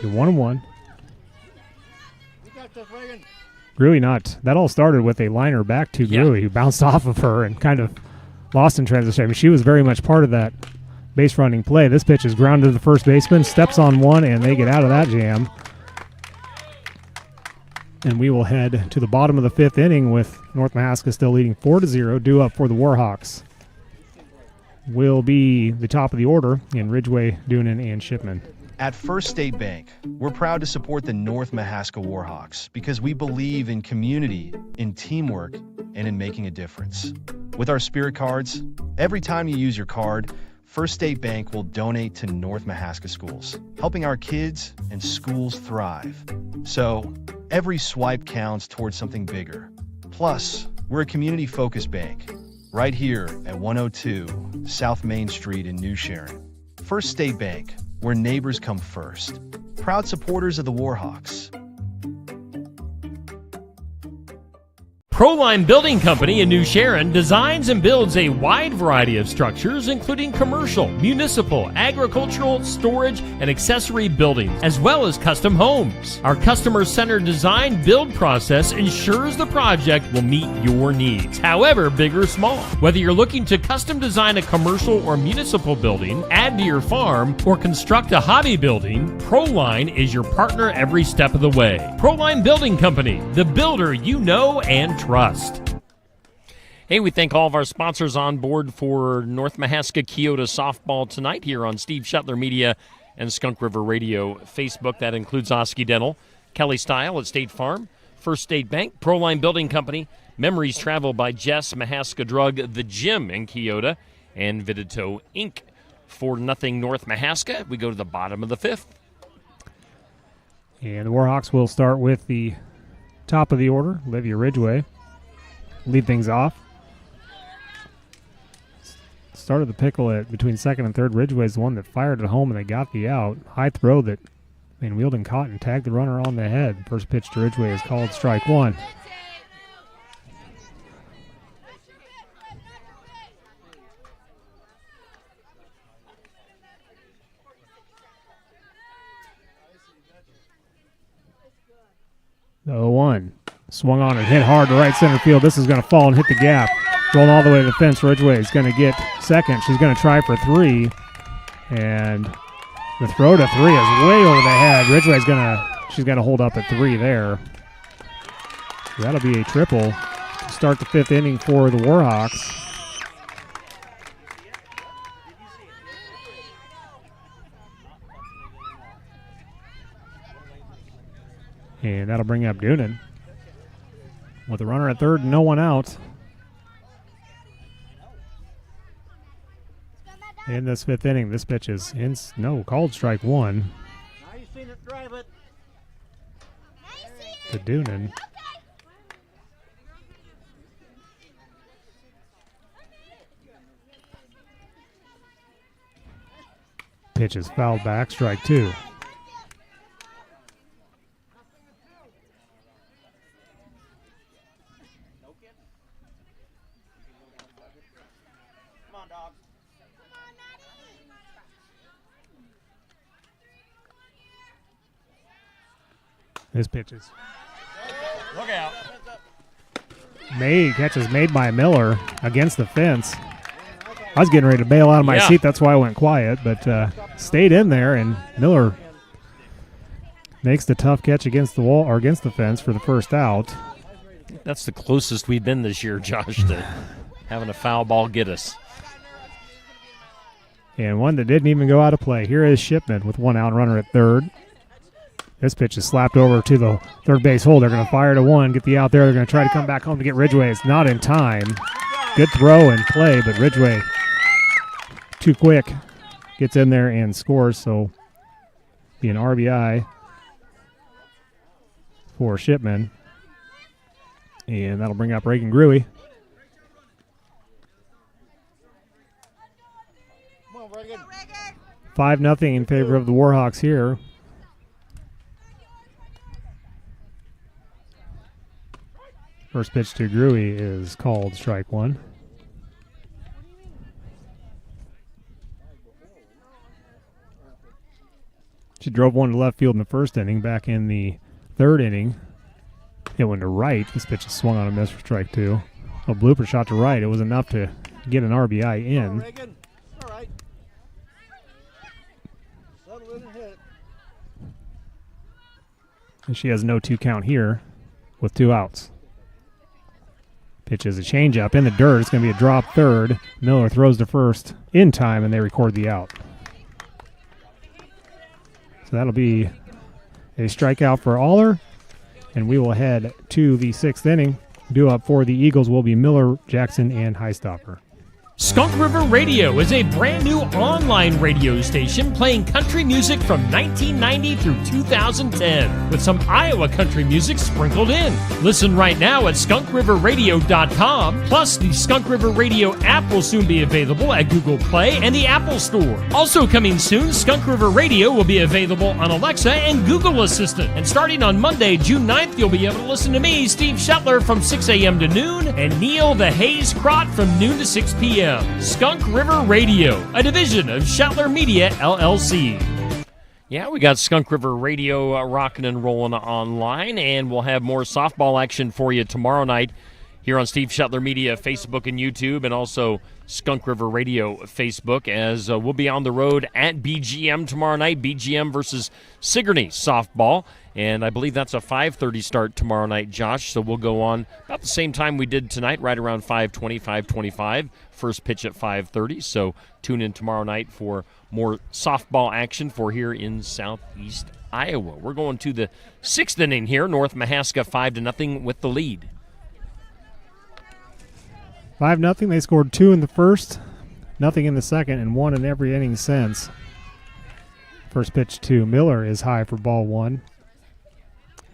You're 1-1. Gruey not. That all started with a liner back to Gruey, who bounced off of her and kind of lost in transition. I mean, she was very much part of that base running play. This pitch is grounded to the first baseman, steps on one, and they get out of that jam. And we will head to the bottom of the fifth inning with North Mahaska still leading 4-0, due up for the Warhawks. Will be the top of the order in Ridgway, Doonan, and Shipman. At First State Bank, we're proud to support the North Mahaska Warhawks because we believe in community, in teamwork, and in making a difference. With our Spirit cards, every time you use your card, First State Bank will donate to North Mahaska schools, helping our kids and schools thrive. So, every swipe counts towards something bigger. Plus, we're a community-focused bank, right here at 102 South Main Street in New Sharon. First State Bank, where neighbors come first. Proud supporters of the Warhawks. Proline Building Company in New Sharon designs and builds a wide variety of structures, including commercial, municipal, agricultural, storage, and accessory buildings, as well as custom homes. Our customer-centered design build process ensures the project will meet your needs, however big or small. Whether you're looking to custom design a commercial or municipal building, add to your farm, or construct a hobby building, Proline is your partner every step of the way. Proline Building Company, the builder you know and trust. Hey, we thank all of our sponsors on board for North Mahaska Keota softball tonight here on Steve Shuttler Media and Skunk River Radio Facebook. That includes Oski Dental, Kelly Style at State Farm, First State Bank, Proline Building Company, Memories Travel by Jess, Mahaska Drug, The Gym in Keota, and Vidito Inc. 4-0 North Mahaska. We go to the bottom of the fifth. And the Warhawks will start with the top of the order, Olivia Ridgway. Lead things off. Started the pickle at between second and third. Ridgway is the one that fired it home, and they got the out. High throw that Van Wielden caught and tagged the runner on the head. First pitch to Ridgway is called strike one. The 0-1. Swung on and hit hard to right center field. This is going to fall and hit the gap. Rolling all the way to the fence. Ridgway is going to get second. She's going to try for three. And the throw to three is way over the head. Ridgway's she's going to hold up at three there. So that'll be a triple to start the fifth inning for the Warhawks. And that'll bring up Doonan. With a runner at third and no one out. In this fifth inning, this pitch is called strike one. Now you've seen it, drive it. To Doonan. Pitch is fouled back, strike two. This pitch is Look out. catch is made by Miller against the fence. I was getting ready to bail out of my seat. That's why I went quiet, but stayed in there, and Miller makes the tough catch against the wall or against the fence for the first out. That's the closest we've been this year, Josh, to having a foul ball get us. And one that didn't even go out of play. Here is Shipman with one out, runner at third. This pitch is slapped over to the third base hole. They're going to fire to one, get the out there. They're going to try to come back home to get Ridgway. It's not in time. Good throw and play, but Ridgway too quick. Gets in there and scores, so be an RBI for Shipman. And that'll bring up Reagan Gruey. 5-0 in favor of the Warhawks here. First pitch to Gruey is called strike one. She drove one to left field in the first inning. Back in the third inning, it went to right. This pitch is swung on a miss for strike two. A blooper shot to right. It was enough to get an RBI in. All right. Settle in and hit. And she has no 2 count here with 2 outs. Pitch is a changeup in the dirt. It's going to be a drop third. Miller throws to first in time, and they record the out. So that'll be a strikeout for Aller, and we will head to the 6th inning. Due up for the Eagles will be Miller, Jackson, and Highstopper. Skunk River Radio is a brand new online radio station playing country music from 1990 through 2010 with some Iowa country music sprinkled in. Listen right now at skunkriverradio.com. Plus, the Skunk River Radio app will soon be available at Google Play and the Apple Store. Also coming soon, Skunk River Radio will be available on Alexa and Google Assistant. And starting on Monday, June 9th, you'll be able to listen to me, Steve Shetler, from 6 a.m. to noon, and Neil the Hayes Crott from noon to 6 p.m. Skunk River Radio, a division of Shetler Media, LLC. Yeah, we got Skunk River Radio rocking and rolling online, and we'll have more softball action for you tomorrow night here on Steve Shetler Media Facebook and YouTube, and also Skunk River Radio Facebook, as we'll be on the road at BGM tomorrow night, BGM versus Sigourney softball. And I believe that's a 5:30 start tomorrow night, Josh. So we'll go on about the same time we did tonight, right around 5:20, 5:25. First pitch at 5:30. So tune in tomorrow night for more softball action for here in Southeast Iowa. We're going to the 6th inning here. North Mahaska 5-0 with the lead. 5-0. They scored 2 in the first, nothing in the second, and 1 in every inning since. First pitch to Miller is high for ball 1.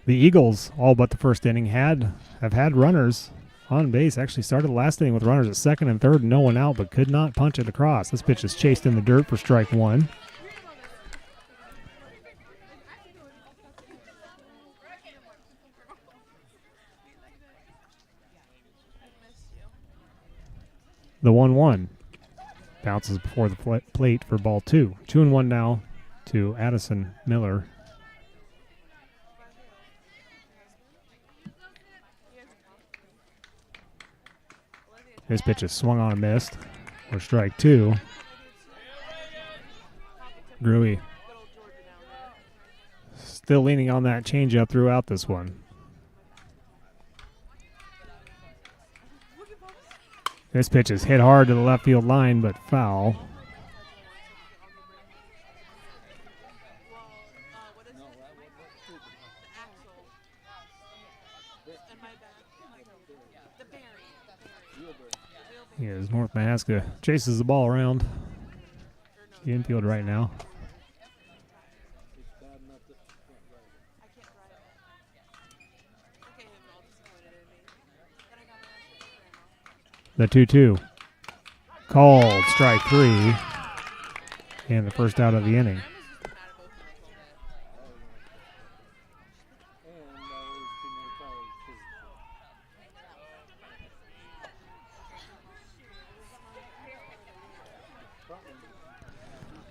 The Eagles, all but the first inning, have had runners on base. Actually started the last inning with runners at second and third and no one out, but could not punch it across. This pitch is chased in the dirt for strike 1. The 1-1 bounces before the plate for ball 2. 2-1 now to Addison Miller. This pitch is swung on and missed for strike 2. Gruey still leaning on that changeup throughout this one. This pitch is hit hard to the left field line, but foul. As North Mahaska chases the ball around the infield right now. The 2-2. Called strike 3. And the first out of the inning.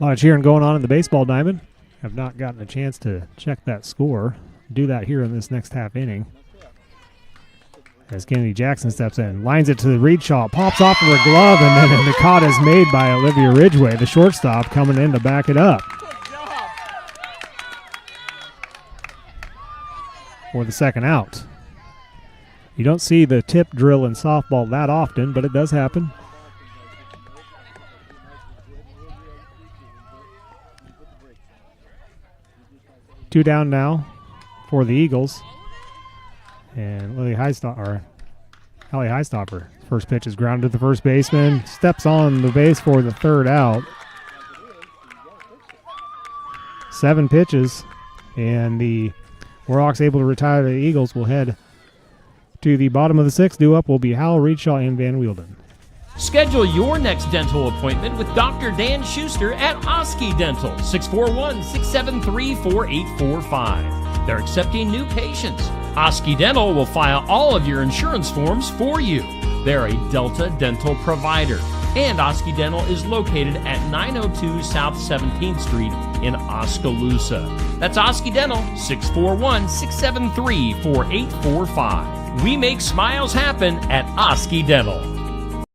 A lot of cheering going on in the baseball diamond. Have not gotten a chance to check that score. Do that here in this next half inning. As Kennedy Jackson steps in, lines it to the reach shot, pops off of her glove, and then the caught is made by Olivia Ridgway, the shortstop, coming in to back it up. For the second out. You don't see the tip drill in softball that often, but it does happen. Two down now for the Eagles. And Allie Highstopper, first pitch is grounded to the first baseman, steps on the base for the third out. 7 pitches, and the Warhawks able to retire the Eagles will head to the bottom of the 6th. Due up will be Howell, Reedshaw, and Van Wielden. Schedule your next dental appointment with Dr. Dan Schuster at Oski Dental, 641-673-4845. They're accepting new patients. Oski Dental will file all of your insurance forms for you. They're a Delta dental provider. And Oski Dental is located at 902 South 17th Street in Oskaloosa. That's Oski Dental, 641-673-4845. We make smiles happen at Oski Dental.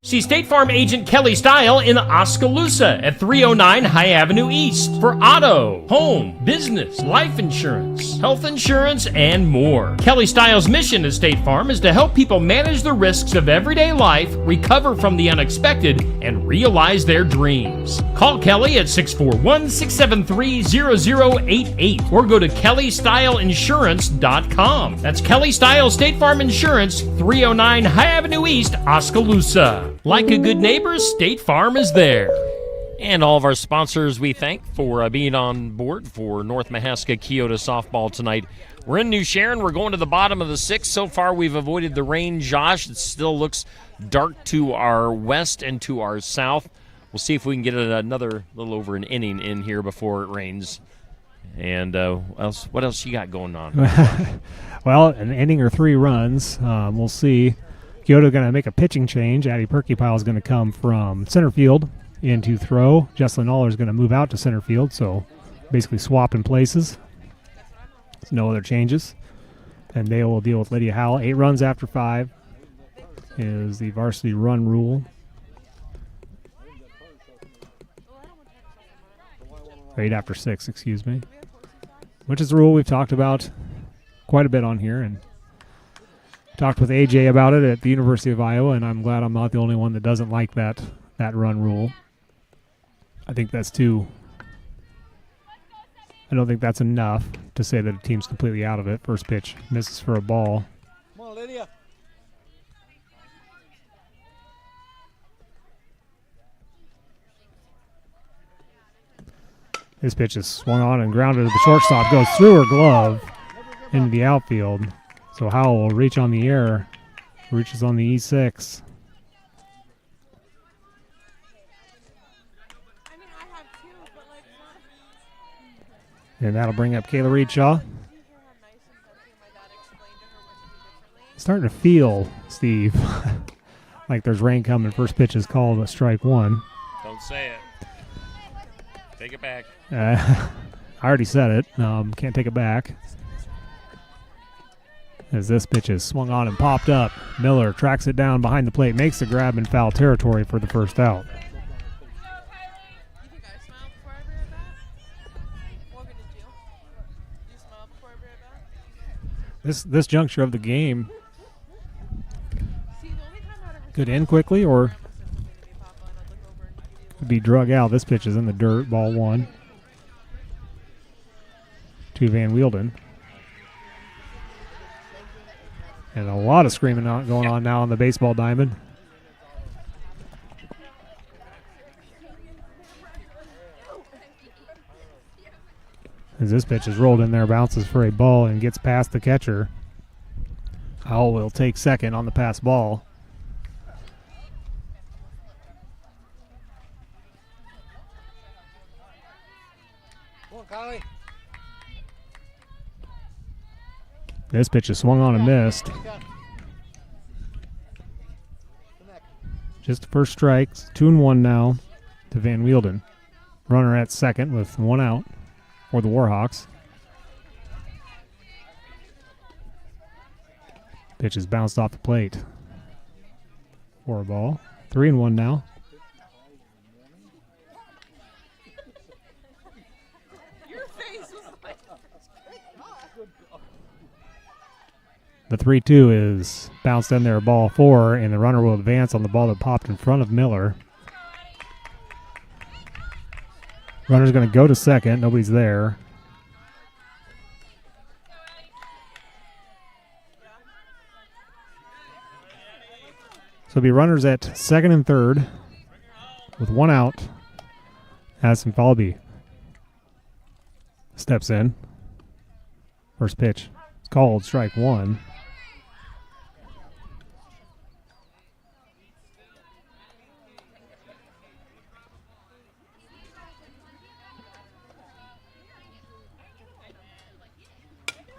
See State Farm agent Kelly Style in Oskaloosa at 309 High Avenue East for auto, home, business, life insurance, health insurance, and more. Kelly Style's mission at State Farm is to help people manage the risks of everyday life, recover from the unexpected, and realize their dreams. Call Kelly at 641-673-0088 or go to kellystyleinsurance.com. That's Kelly Style State Farm Insurance, 309 High Avenue East, Oskaloosa. Like a good neighbor, State Farm is there. And all of our sponsors we thank for being on board for North Mahaska Keota softball tonight. We're in New Sharon. We're going to the bottom of the sixth. So far, we've avoided the rain, Josh. It still looks dark to our west and to our south. We'll see if we can get another little over an inning in here before it rains. And what else you got going on? Well, an inning or 3 runs. We'll see. Keota going to make a pitching change. Addie Perkypile is going to come from center field into throw. Jesslyn Aller is going to move out to center field, so basically swapping places. There's no other changes. And they will deal with Lydia Howell. 8 runs after 5 is the varsity run rule. 8 after 6, excuse me. Which is the rule we've talked about quite a bit on here, and talked with AJ about it at the University of Iowa, and I'm glad I'm not the only one that doesn't like that run rule. I think that's too. I don't think that's enough to say that a team's completely out of it. First pitch misses for a ball. Come on, Lydia. This pitch is swung on and grounded to the shortstop. Goes through her glove into the outfield. So Howell will reach on the air. Reaches on the E6. And that'll bring up Kayla Reedshaw. Starting to feel, Steve, like there's rain coming. First pitch is called a strike 1. Don't say it. Take it back. I already said it. Can't take it back. As this pitch is swung on and popped up, Miller tracks it down behind the plate, makes the grab in foul territory for the first out. This juncture of the game could end quickly or could be drug out. This pitch is in the dirt, ball 1 to Van Wielden. And a lot of screaming going on now on the baseball diamond. As this pitch is rolled in there, bounces for a ball and gets past the catcher. Howell will take second on the pass ball. Come on, Kylie. This pitch is swung on and missed. Just the first strikes. 2-1 now to Van Wielden. Runner at second with 1 out for the Warhawks. Pitch is bounced off the plate for a ball. 3-1 now. The 3-2 is bounced in there, ball 4, and the runner will advance on the ball that popped in front of Miller. Runner's going to go to second. Nobody's there. So it'll be runners at second and third with 1 out. Addison Falby steps in. First pitch. It's called strike 1.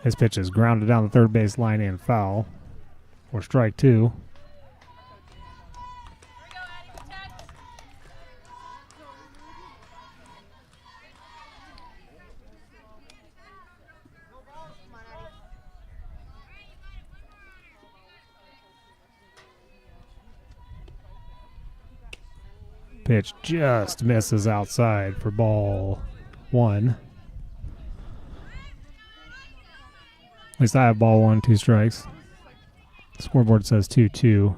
This pitch is grounded down the third base line and foul for strike 2. Pitch just misses outside for ball 1. At least I have ball 1, 2 strikes. The scoreboard says 2-2.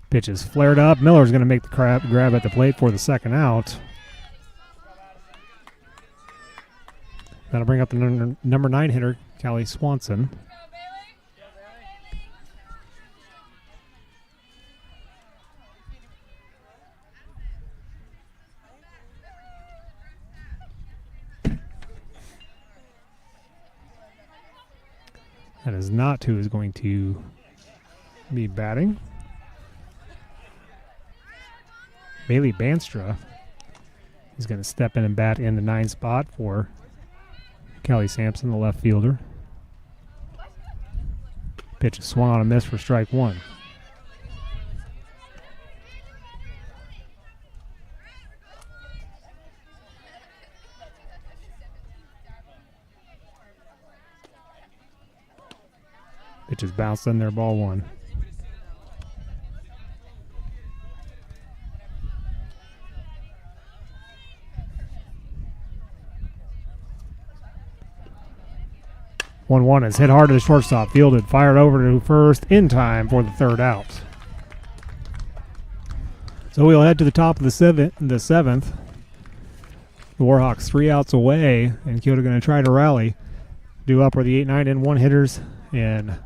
Pitch is flared up. Miller's going to make the grab at the plate for the second out. That'll bring up the number 9 hitter, Callie Swanson. That is not who is going to be batting. Bailey Banstra is going to step in and bat in the 9 spot for Kelly Sampson, the left fielder. Pitch is swung on a miss for strike 1. Pitch is bounced in there, ball 1. One is hit hard to the shortstop, fielded, fired over to first in time for the 3rd out. So we'll head to the top of the 7th. The Warhawks 3 outs away, and Keota going to try to rally. Due up are the 8, 9, and 1 hitters, and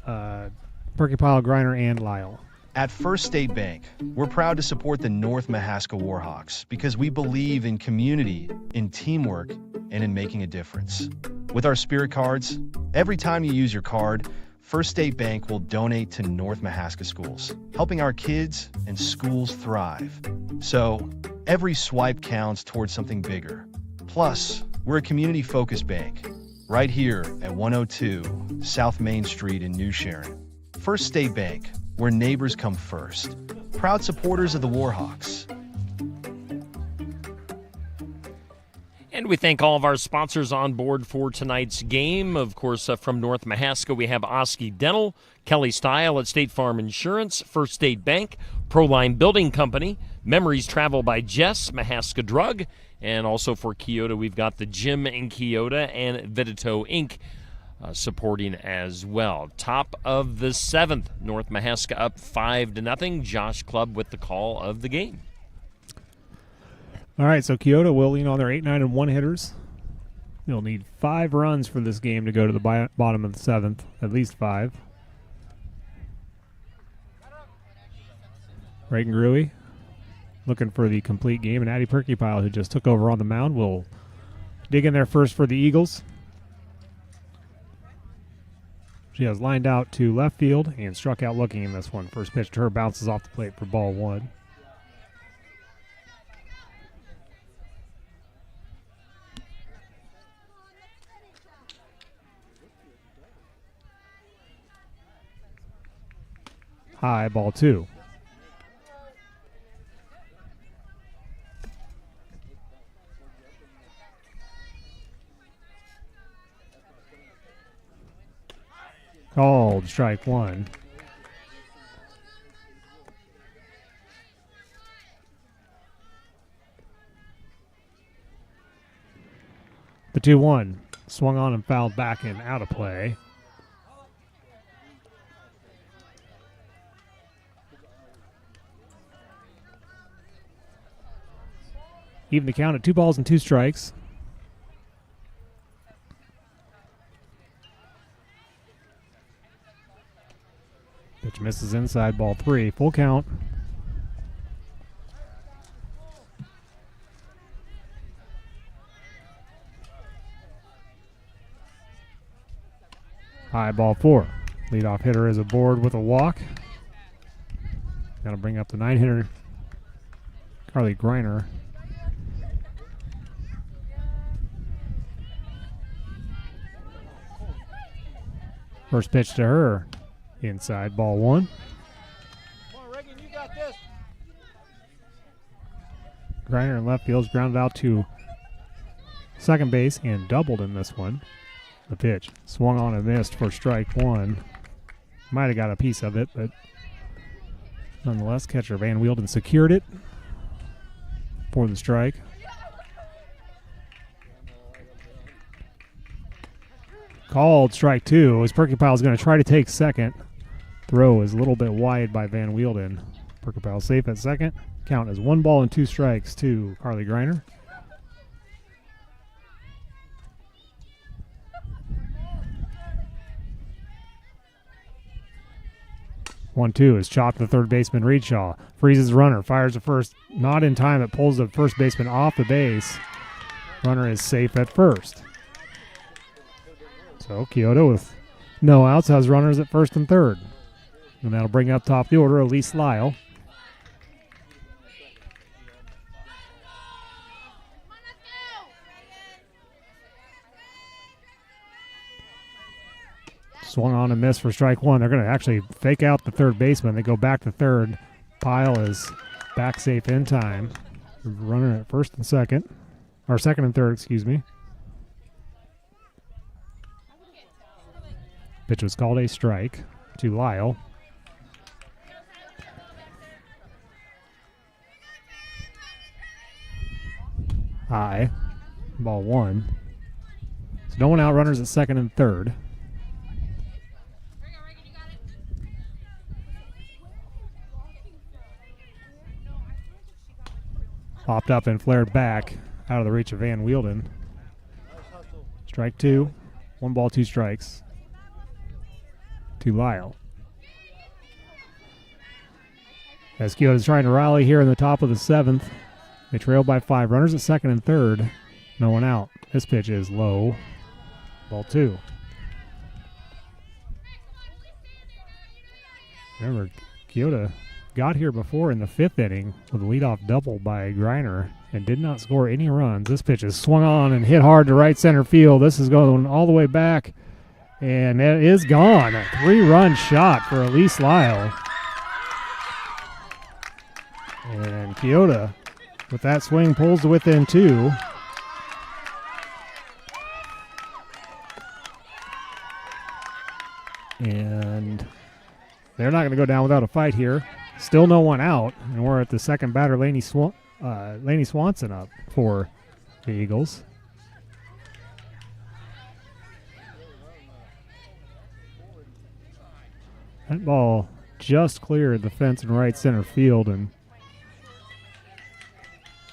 Perkypile, Griner, and Lyle. At First State Bank, we're proud to support the North Mahaska Warhawks because we believe in community, in teamwork, and in making a difference. With our Spirit Cards, every time you use your card, First State Bank will donate to North Mahaska schools, helping our kids and schools thrive. So, every swipe counts towards something bigger. Plus, we're a community-focused bank, right here at 102 South Main Street in New Sharon. First State Bank, where neighbors come first. Proud supporters of the Warhawks. And we thank all of our sponsors on board for tonight's game. Of course, from North Mahaska, we have Oski Dental, Kelly Style at State Farm Insurance, First State Bank, Proline Building Company, Memories Travel by Jess, Mahaska Drug, and also for Keota, we've got the Gym in Keota and Vidito Inc. Supporting as well. Top of the 7th, North Mahaska up 5-0. Josh Clubb with the call of the game. All right, so Keota will lean on their 8, 9, and 1 hitters. They'll need 5 runs for this game to go to the bottom of the 7th, at least 5. Reagan Gruey looking for the complete game, and Addie Perkypile, who just took over on the mound, will dig in there first for the Eagles. She has lined out to left field and struck out looking in this one. First pitch to her bounces off the plate for ball 1. High, ball 2. Called strike 1. The 2-1 swung on and fouled back and out of play. Even the count at 2 balls and 2 strikes. Pitch misses inside, ball 3. Full count. High, ball 4. Leadoff hitter is aboard with a walk. Got to bring up the 9 hitter, Carly Griner. First pitch to her. Inside, ball 1. Come on, Reagan, you got this. Griner in left field's grounded out to second base and doubled in this one. The pitch swung on and missed for strike 1. Might have got a piece of it, but nonetheless, catcher Van Wielden secured it for the strike. Called strike 2 as Perkypile is going to try to take second. Throw is a little bit wide by Van Wielden. Perkypile safe at second. Count is 1 ball and 2 strikes to Carly Griner. One-two is chopped to third baseman Reedshaw. Freezes runner, fires to first. Not in time. It pulls the first baseman off the base. Runner is safe at first. So Keota with No outs, has runners at first and third. And that'll bring up top the order Elise Lyle. Swung on and missed for strike one. They're going to actually fake out the third baseman. They go back to third. Pyle is back safe in time. Runner at first and second. Or second and third, excuse me. Pitch was called a strike to Lyle. High. Ball one. So no one out, runners at second and third. Popped up and flared back out of the reach of Van Wielden. Strike two. 1 ball, 2 strikes to Lyle. As Keota's trying to rally here in the top of the 7th. They trail by 5. Runners at second and third. No one out. This pitch is low. Ball 2. Remember, Keota got here before in the 5th inning with a leadoff double by Greiner and did not score any runs. This pitch is swung on and hit hard to right center field. This is going all the way back, and it is gone. A 3-run shot for Elise Lyle. And Keota, with that swing, pulls to within 2. And they're not going to go down without a fight here. Still no one out, and we're at the second batter, Lainey Swanson up for the Eagles. That ball just cleared the fence in right center field, and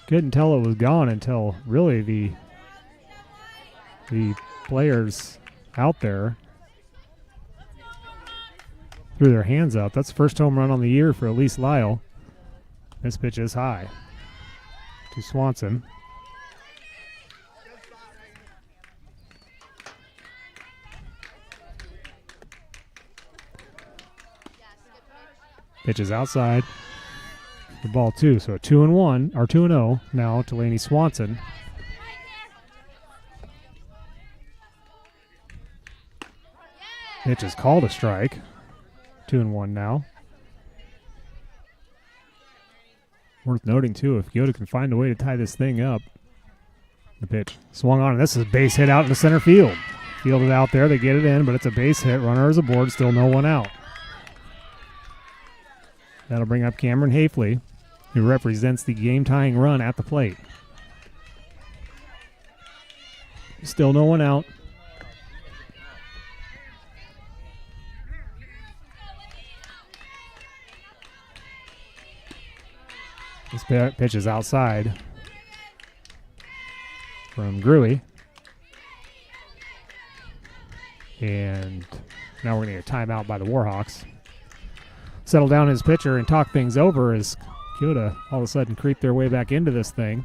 couldn't tell it was gone until really the players out there threw their hands up. That's the first home run on the year for Elise Lyle. This pitch is high to Swanson. Pitch is outside. The ball 2, so 2-1 or 2-0 now to Lainey Swanson. Pitch is called a strike. 2-1 now. Worth noting, too, if Keota can find a way to tie this thing up. The pitch swung on, and this is a base hit out in the center field. Fielded out there, they get it in, but it's a base hit. Runner is aboard, still no one out. That'll bring up Cameron Hafley, who represents the game-tying run at the plate. Still no one out. This pitch is outside from Gruey. And now we're going to get a timeout by the Warhawks. Settle down his pitcher and talk things over as Keota all of a sudden creep their way back into this thing.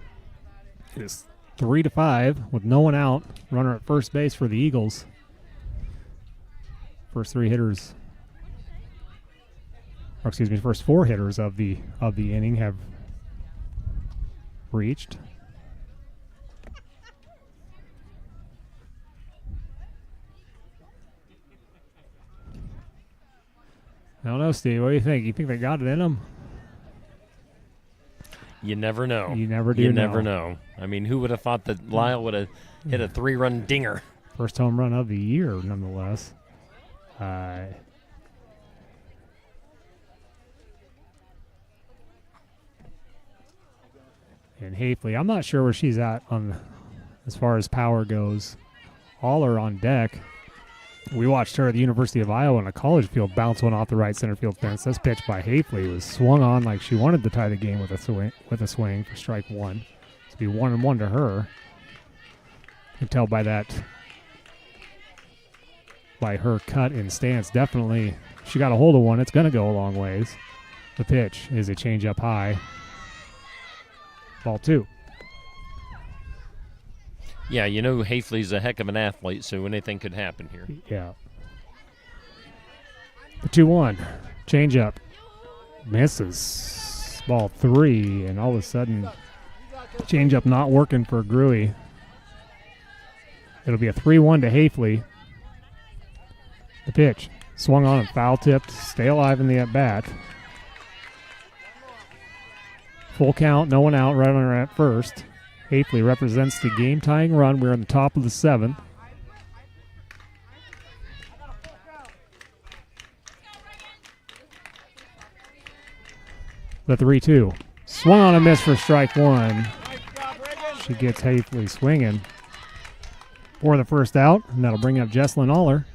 It is 3-5 with no one out. Runner at first base for the Eagles. First 4 hitters of the inning have reached. I don't know, Steve. What do you think? You think they got it in them? You never know. You never do. You never know. I mean, who would have thought that Lyle would have hit a 3-run dinger? First home run of the year, nonetheless. And Hafley, I'm not sure where she's at on as far as power goes. All are on deck. We watched her at the University of Iowa in a college field bounce one off the right center field fence. This pitch by Hafley was swung on like she wanted to tie the game with a swing for strike 1. It's be 1-1 to her. You can tell by her cut and stance. Definitely, she got a hold of one. It's going to go a long ways. The pitch is a changeup high. Ball 2. Yeah, you know Hafley's a heck of an athlete, so anything could happen here. Yeah. The 2-1. Change up. Misses. Ball 3, and all of a sudden, change up not working for Gruey. It'll be a 3-1 to Hafley. The pitch. Swung on and foul tipped. Stay alive in the at-bat. Full count, no one out, runner at first. Hafley represents the game-tying run. We're in the top of the 7th. The 3-2. Swung on a miss for strike 1. She gets Hafley swinging for the first out, and that'll bring up Jesslyn Aller.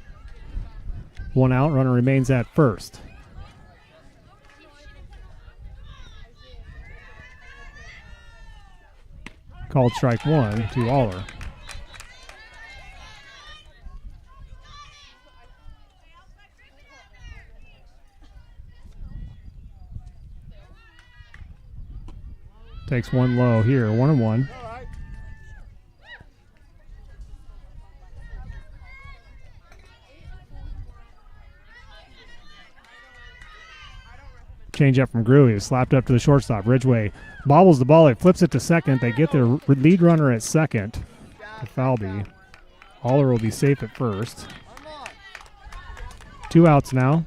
1 out, runner remains at first. Called strike 1 to Aller. Takes one low here, 1-1. Change up from Gruey, slapped up to the shortstop. Ridgway bobbles the ball, it flips it to second. They get their lead runner at second to Falby. Aller will be safe at first. 2 outs now.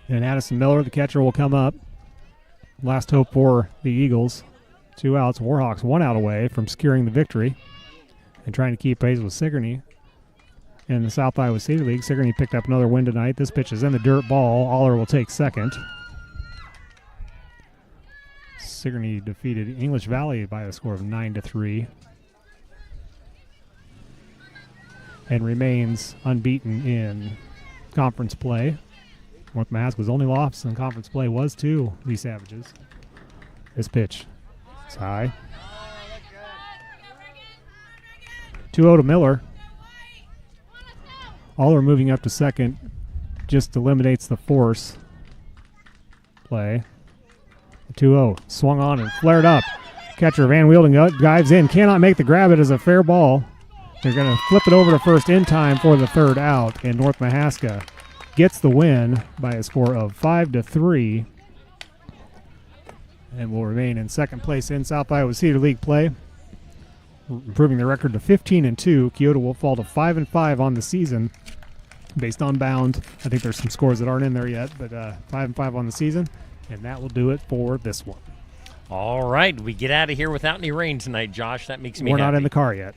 And Addison Miller, the catcher, will come up. Last hope for the Eagles. 2 outs. Warhawks 1 out away from securing the victory and trying to keep pace with Sigourney. In the South Iowa City League, Sigourney picked up another win tonight. This pitch is in the dirt ball. Aller will take second. Sigourney defeated English Valley by a score of 9-3 and remains unbeaten in conference play. North Mahaska's only loss in conference play was to the Savages. This pitch is high. 2-0 to Miller. Aller moving up to second just eliminates the force play. 2-0. Swung on and flared up. Catcher Van Wielding dives in. Cannot make the grab. It is a fair ball. They're going to flip it over to first in time for the 3rd out. And North Mahaska gets the win by a score of 5-3. And will remain in second place in South Iowa Cedar League play, improving their record to 15-2. Keota will fall to 5-5 on the season based on bound. I think there's some scores that aren't in there yet, but 5-5 on the season, and that will do it for this one. All right, we get out of here without any rain tonight, Josh. That makes me We're happy. not in the car yet.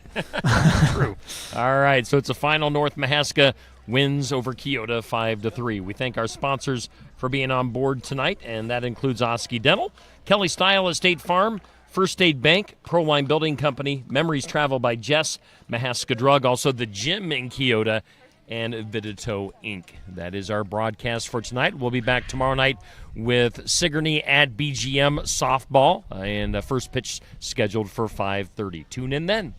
True. All right, so it's a final. North Mahaska wins over Keota 5-3. We thank our sponsors for being on board tonight, and that includes Oski Dental, Kelly Style Estate Farm, First Aid Bank, Proline Building Company, Memories Travel by Jess, Mahaska Drug, also the gym in Keota, and Vidito Inc. That is our broadcast for tonight. We'll be back tomorrow night with Sigourney at BGM softball, and first pitch scheduled for 5:30. Tune in then.